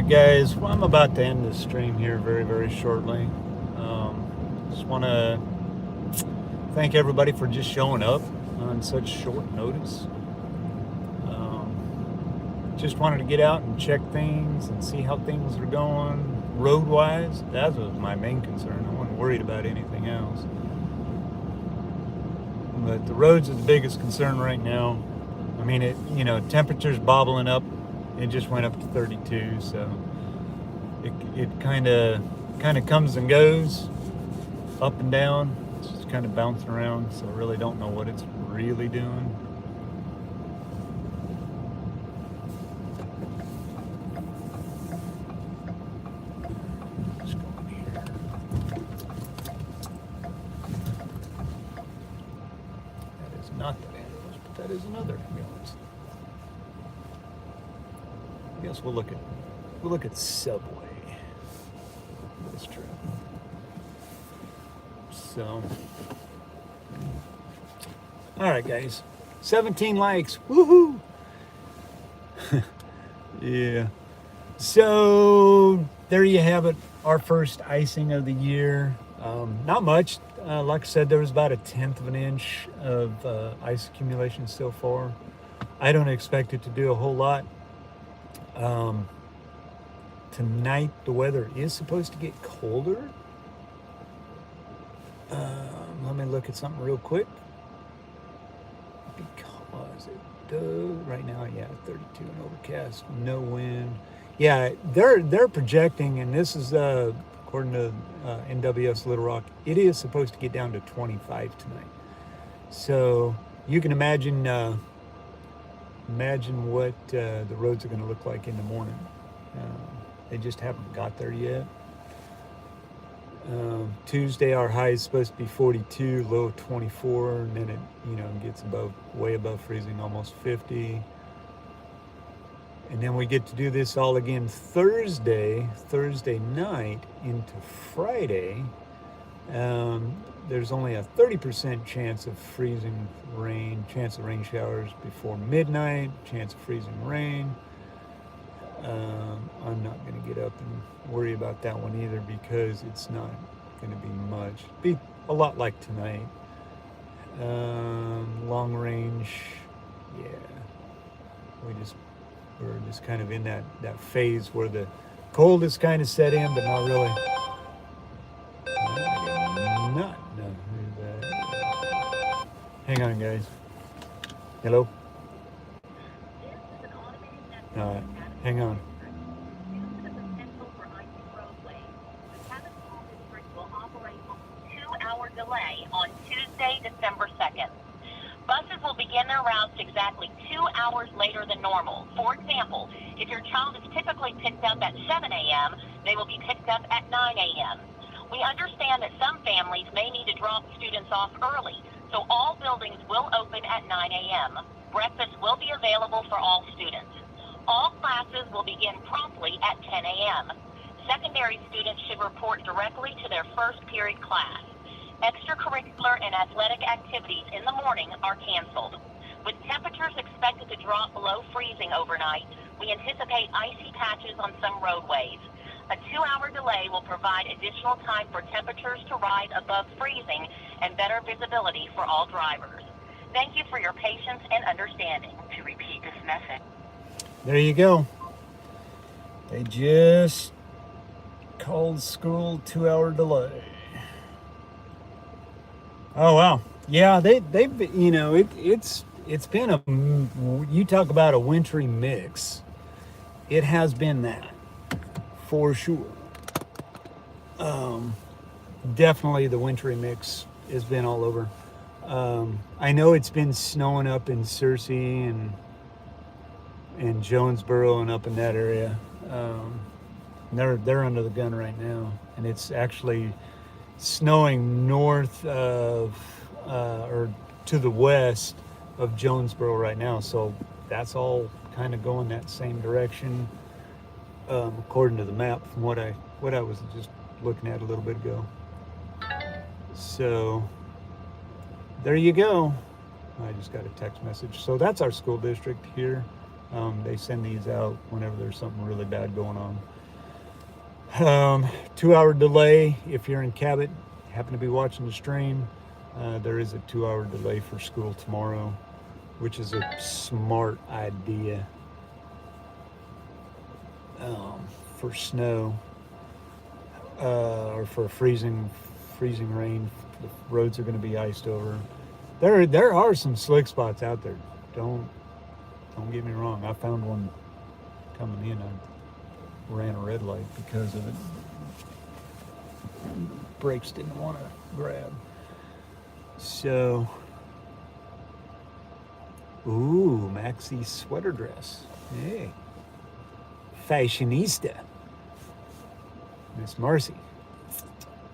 right, guys. Well, I'm about to end this stream here very, very shortly. Just want to thank everybody for just showing up on such short notice. Just wanted to get out and check things and see how things are going road-wise. That was my main concern. I wasn't worried about anything else. But the roads are the biggest concern right now. I mean, temperature's bobbling up. It just went up to 32, so it kind of comes and goes, up and down. It's just kind of bouncing around, so I really don't know what it's really doing. Let's go in here. That is not that ambulance, but that is another ambulance. I guess we'll look at Subway. That's true. So, all right, guys, 17 likes, woohoo! Yeah. So there you have it, our first icing of the year. Not much. Like I said, there was about 1/10 of an inch of ice accumulation so far. I don't expect it to do a whole lot. Tonight the weather is supposed to get colder. Let me look at something real quick, because it does right now. Yeah, 32 and overcast, no wind. Yeah, they're projecting, and this is according to NWS Little Rock, it is supposed to get down to 25 tonight. So you can imagine what the roads are going to look like in the morning. They just haven't got there yet. Tuesday, our high is supposed to be 42, low 24, and then it gets way above freezing, almost 50. And then we get to do this all again Thursday night into Friday. There's only a 30% chance of freezing rain, chance of rain showers before midnight, chance of freezing rain. I'm not going to get up and worry about that one either, because it's not going to be much. Be a lot like tonight. Long range, yeah. We're just kind of in that phase where the cold is kind of set in, but not really. Not. No. Hang on, guys. Hello? All right. Hang on. Due to the potential for icy roadways, the Cabot District will operate on a 2-hour delay on Tuesday, December 2nd. Buses will begin their routes exactly 2 hours later than normal. For example, if your child is typically picked up at 7 a.m., they will be picked up at 9 a.m. We understand that some families may need to drop students off early, so all buildings will open at 9 a.m. Breakfast will be available for all students. All classes will begin promptly at 10 a.m. Secondary students should report directly to their first period class. Extracurricular and athletic activities in the morning are canceled. With temperatures expected to drop below freezing overnight, we anticipate icy patches on some roadways. A 2-hour delay will provide additional time for temperatures to rise above freezing and better visibility for all drivers. Thank you for your patience and understanding. To repeat this message. There you go. They just called school 2-hour delay. Oh wow, yeah, they've it's been you talk about a wintry mix. It has been that for sure. Definitely the wintry mix has been all over. I know it's been snowing up in Searcy and Jonesboro and up in that area. They're under the gun right now, and it's actually snowing north of or to the west of Jonesboro right now. So that's all kind of going that same direction, according to the map from what I was just looking at a little bit ago. So there you go. I just got a text message. So that's our school district here. They send these out whenever there's something really bad going on. 2 hour delay if you're in Cabot, happen to be watching the stream. There is a 2 hour delay for school tomorrow, which is a smart idea for snow or for freezing rain. The roads are going to be iced over. There are some slick spots out there. Don't get me wrong. I found one coming in. I ran a red light because of it. Brakes didn't want to grab. So, ooh, maxi sweater dress. Hey, fashionista, Miss Marcy.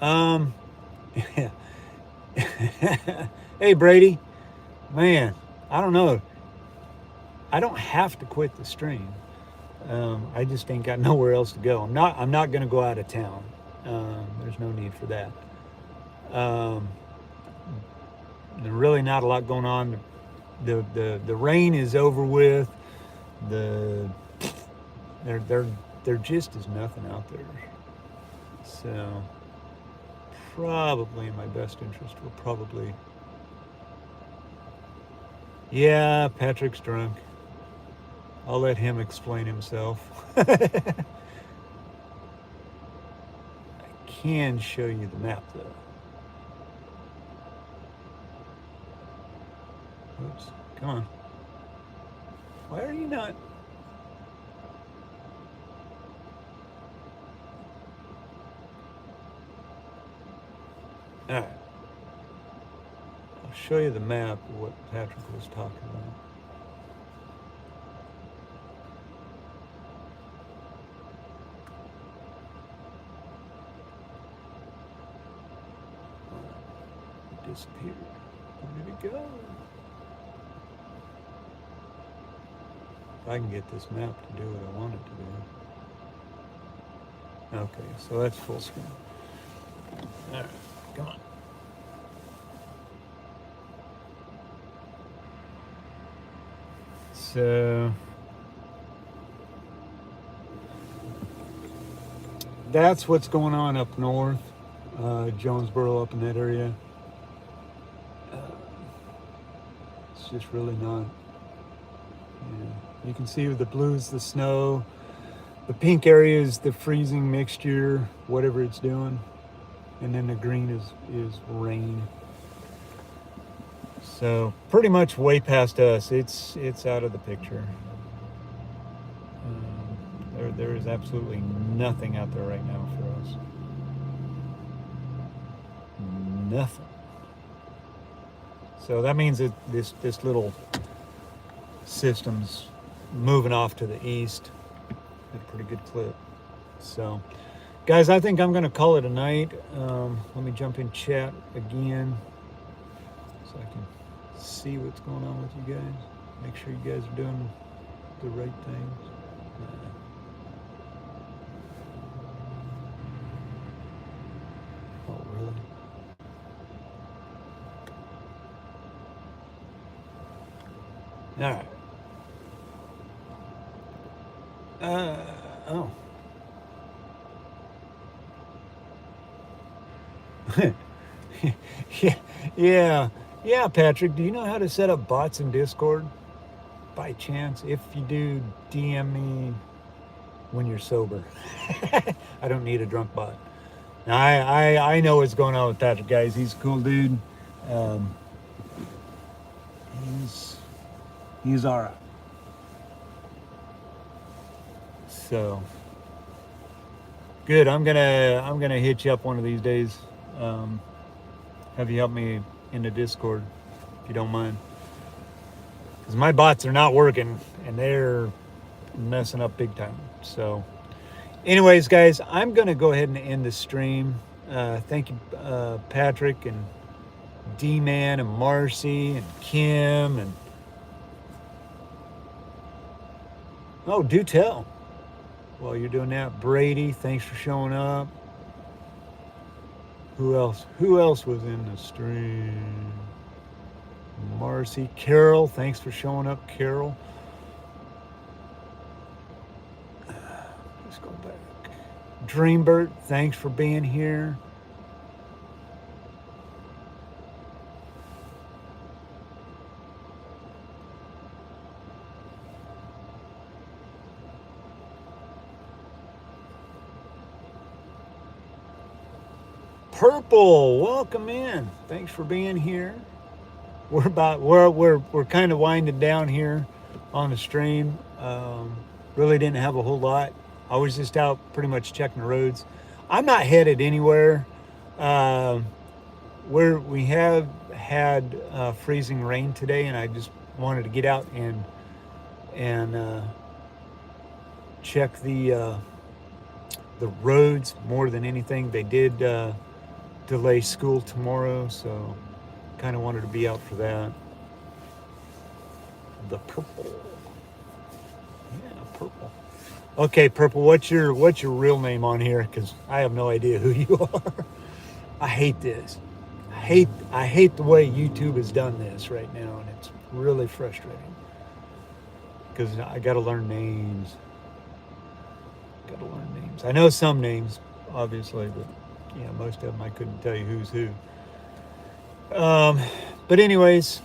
Yeah. Hey Brady, man, I don't know. I don't have to quit the stream. I just ain't got nowhere else to go. I'm not gonna go out of town. There's no need for that. There's really not a lot going on. The rain is over with. There just is nothing out there. So probably in my best interest, we'll probably. Yeah, Patrick's drunk. I'll let him explain himself. I can show you the map though. Oops, come on. Why are you not? All right. I'll show you the map of what Patrick was talking about. It disappeared. Where did it go? If I can get this map to do what I want it to do. Okay, so that's full screen. All right, come on. So that's what's going on up north, Jonesboro, up in that area. It's just really not. You can see the blue's the snow, the pink area is the freezing mixture, whatever it's doing, and then the green is rain. So pretty much way past us. It's out of the picture. There is absolutely nothing out there right now for us. Nothing. So that means that this little system's moving off to the east at a pretty good clip. So, guys, I think I'm going to call it a night. Let me jump in chat again so I can see what's going on with you guys. Make sure you guys are doing the right things. Oh, really? All right. Oh. Yeah, Patrick, do you know how to set up bots in Discord? By chance, if you do, DM me when you're sober. I don't need a drunk bot. Now, I know what's going on with Patrick, guys. He's a cool dude. He's all right. So good. I'm gonna hit you up one of these days. Have you help me in the Discord if you don't mind, because my bots are not working and they're messing up big time. So anyways, guys, I'm gonna go ahead and end the stream. Thank you, Patrick and D-Man and Marcy and Kim and oh, do tell. While you're doing that, Brady, thanks for showing up. Who else was in the stream? Marcy, Carol, thanks for showing up, Carol. Let's go back. Dreambert, thanks for being here. Purple, welcome in. Thanks for being here. We're kind of winding down here on the stream. Really didn't have a whole lot. I was just out pretty much checking the roads. I'm not headed anywhere. Uh, we have had freezing rain today, and I just wanted to get out and check the roads more than anything. They did delay school tomorrow, so kind of wanted to be out for that. The purple, yeah, purple. Okay, purple. What's your real name on here? Because I have no idea who you are. I hate this. I hate the way YouTube has done this right now, and it's really frustrating. Because I got to learn names. I know some names, obviously, but yeah, most of them I couldn't tell you who's who. But anyways,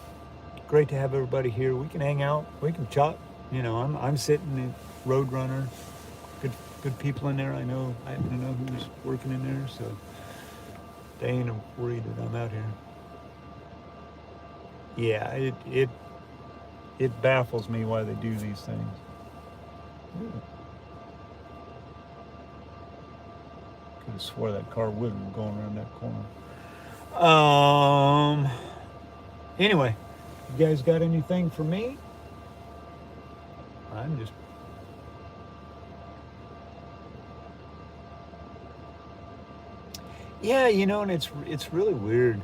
great to have everybody here. We can hang out. We can chat. You know, I'm sitting in Roadrunner. Good people in there. I happen to know who's working in there, so they ain't worried that I'm out here. Yeah, it baffles me why they do these things. Ooh. Could have swore that car wasn't going around that corner. Anyway, you guys got anything for me? I'm just... Yeah, you know, and it's really weird.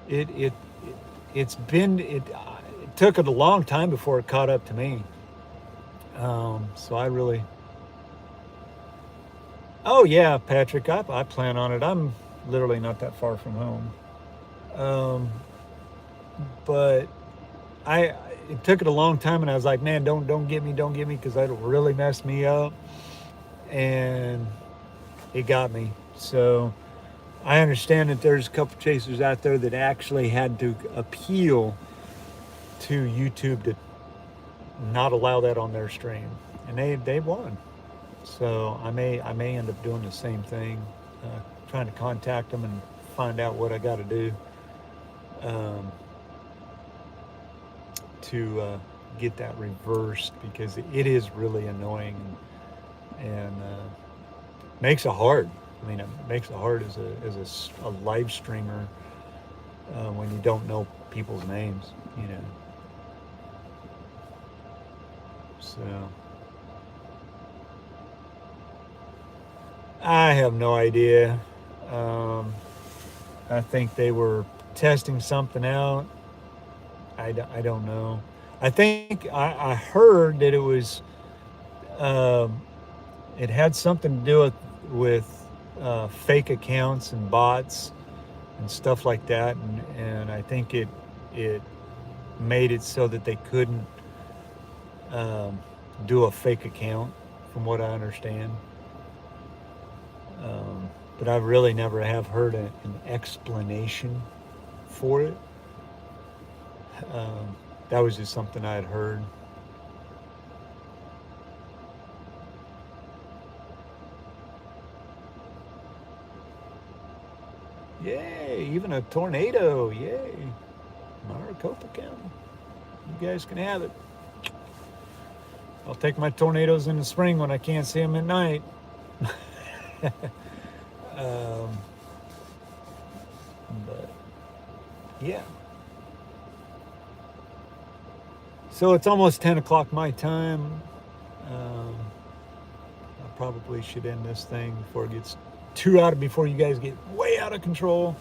It took it a long time before it caught up to me. So I really... Oh yeah, Patrick, I plan on it. I'm literally not that far from home. But it took it a long time, and I was like, man, don't get me, because that'll really mess me up. And it got me. So I understand that there's a couple chasers out there that actually had to appeal to YouTube to not allow that on their stream, and they won. So I may end up doing the same thing, trying to contact them and find out what I got to do to get that reversed, because it is really annoying and makes it hard. I mean, it makes it hard as a live streamer when you don't know people's names, you know. So I have no idea. I think they were testing something out. I don't know. I think I heard that it was it had something to do with fake accounts and bots and stuff like that, and I think it made it so that they couldn't do a fake account, from what I understand. But I really never have heard an explanation for it. That was just something I had heard. Yay, even a tornado, yay. Maricopa County. You guys can have it. I'll take my tornadoes in the spring when I can't see them at night. But yeah. So it's almost 10 o'clock my time. I probably should end this thing before it gets before you guys get way out of control.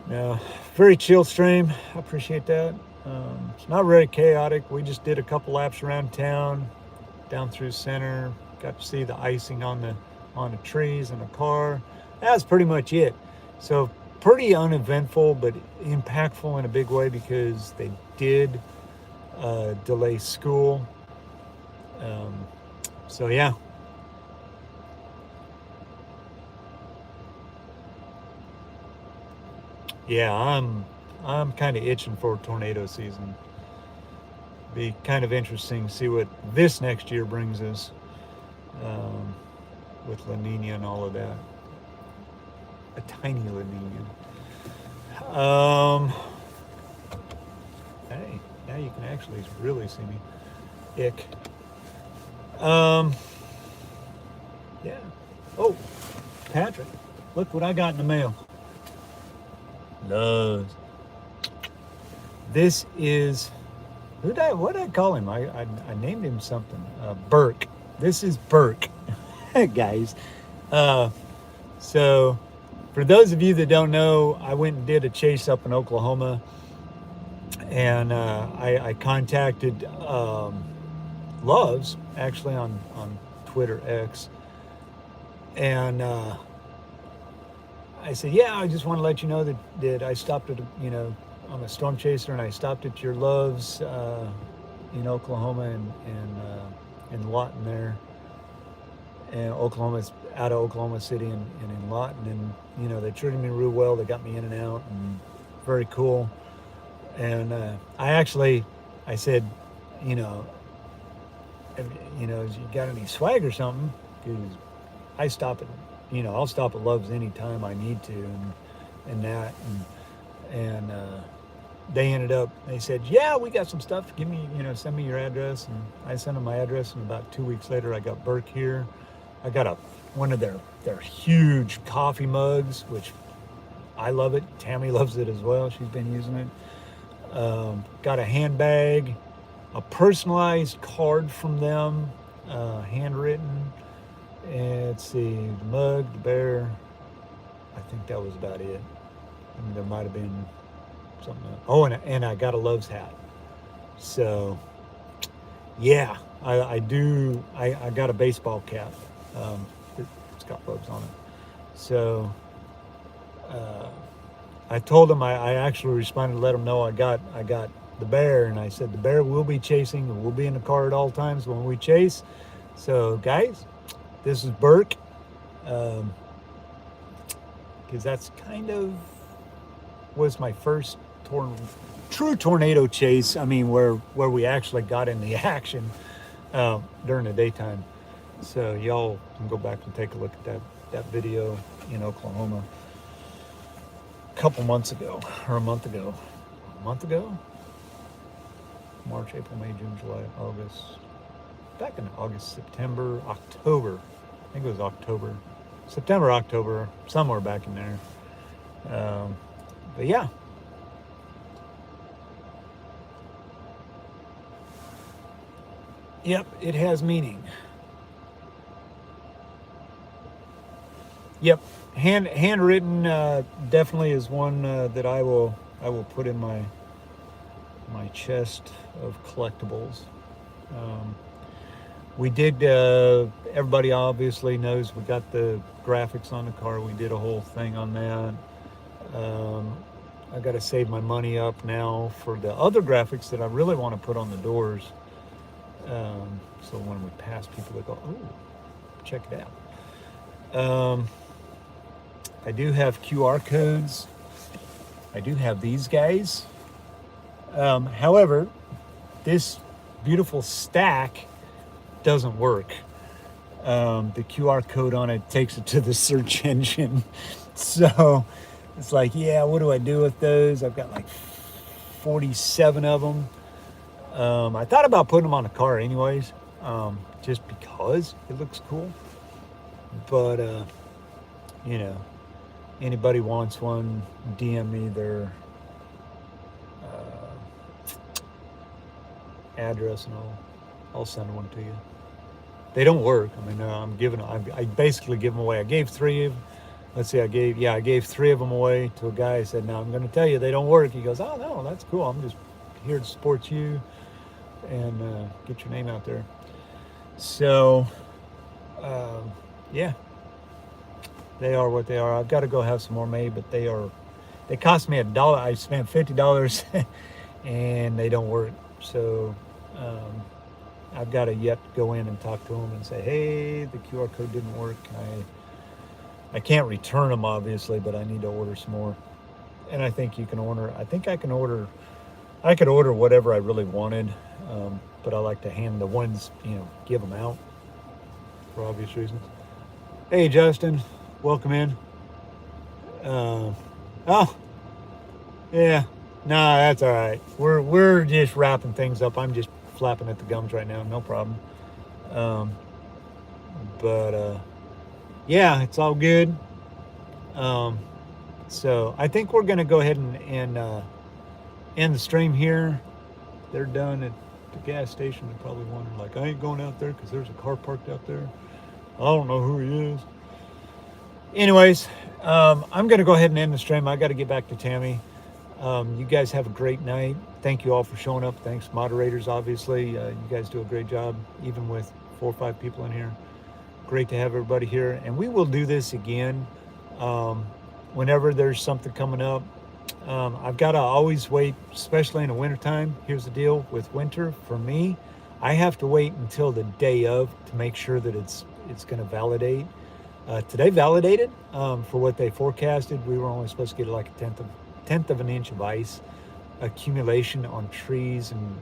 Now, very chill stream. I appreciate that. It's not very chaotic. We just did a couple laps around town, down through center. Got to see the icing on the trees and the car. That's pretty much it. So pretty uneventful, but impactful in a big way, because they did delay school. So yeah. Yeah, I'm kind of itching for tornado season. Be kind of interesting to see what this next year brings us, um, with La Nina and all of that. A tiny La Nina. Hey, now you can actually really see me. Ick. Um, yeah. Oh, Patrick, look what I got in the mail. Loves. This is what did I call him? I named him something. Burke. This is Burke, guys. So, for those of you that don't know, I went and did a chase up in Oklahoma, and I contacted Loves actually on Twitter X, and I said, yeah, I just want to let you know that I stopped at I'm a storm chaser, and I stopped at your Loves in Oklahoma and Lawton there. And Oklahoma's out of Oklahoma City and in Lawton, and they treated me real well. They got me in and out, and very cool. And I said, you know, you got any swag or something? Because I stop at, I'll stop at Love's anytime I need to, and that, and they said, yeah, we got some stuff. Give me, send me your address, and I sent them my address, and about 2 weeks later, I got Burke here. I got one of their huge coffee mugs, which I love it. Tammy loves it as well. She's been using it. Got a handbag, a personalized card from them, handwritten. And let's see, the mug, the bear. I think that was about it. I mean, there might have been something else. Oh, and I got a Love's hat. So, yeah, I do. I got a baseball cap. It's got Love's on it. So, I told them, I actually responded to let them know I got the bear, and I said the bear will be chasing, and we'll be in the car at all times when we chase. So, guys, this is Burke, because that's kind of was my first true tornado chase. I mean, where we actually got in the action during the daytime. So y'all can go back and take a look at that video in Oklahoma a couple months ago, or a month ago. March, April, May, June, July, August. Back in August, September, October. I think it was October. September, October, somewhere back in there. But yeah. Yep, it has meaning. Yep, handwritten definitely is one that I will put in my chest of collectibles. We did. Everybody obviously knows we got the graphics on the car. We did a whole thing on that. I got to save my money up now for the other graphics that I really want to put on the doors. So when we pass people, they go, "Oh, check it out." I do have QR codes. I do have these guys. However, this beautiful stack doesn't work. The QR code on it takes it to the search engine. So it's like, yeah, what do I do with those? I've got like 47 of them. I thought about putting them on a car anyways, just because it looks cool. But, anybody wants one, DM me their address, and I'll send one to you. They don't work. I mean, I basically give them away. I gave three of, I gave 3 of them away to a guy. I said, now I'm going to tell you they don't work. He goes, oh no, that's cool. I'm just here to support you and get your name out there. So, yeah, they are what they are. I've got to go have some more made, but they cost me $1. I spent $50 and they don't work. So, I've got to yet go in and talk to them and say, hey, the QR code didn't work. I can't return them obviously, but I need to order some more. And I think you can order. I think I can order. I could order whatever I really wanted, but I like to hand the ones, give them out for obvious reasons. Hey, Justin, welcome in. Oh, yeah, no, that's all right. We're just wrapping things up. I'm just flapping at the gums right now, no problem. But yeah, it's all good. So I think we're gonna go ahead and end the stream here. They're done at the gas station. They're probably wondering, like, I ain't going out there because there's a car parked out there. I don't know who he is. Anyways, I'm going to go ahead and end the stream. I got to get back to Tammy. You guys have a great night. Thank you all for showing up. Thanks, moderators, obviously. You guys do a great job, even with 4 or 5 people in here. Great to have everybody here. And we will do this again whenever there's something coming up. I've got to always wait, especially in the wintertime. Here's the deal with winter. For me, I have to wait until the day of to make sure that it's going to validate. Today validated for what they forecasted. We were only supposed to get like a tenth of an inch of ice accumulation on trees and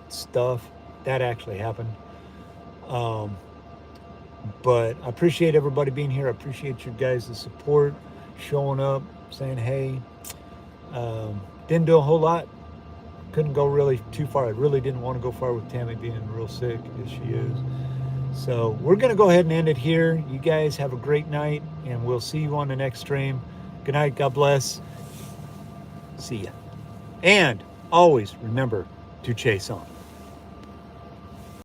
stuff. That actually happened. But I appreciate everybody being here. I appreciate you guys' support, showing up, saying hey. Didn't do a whole lot. Couldn't go really too far. I really didn't want to go far with Tammy being real sick as she is. So we're going to go ahead and end it here. You guys have a great night, and we'll see you on the next stream. Good night. God bless. See ya. And always remember to chase on.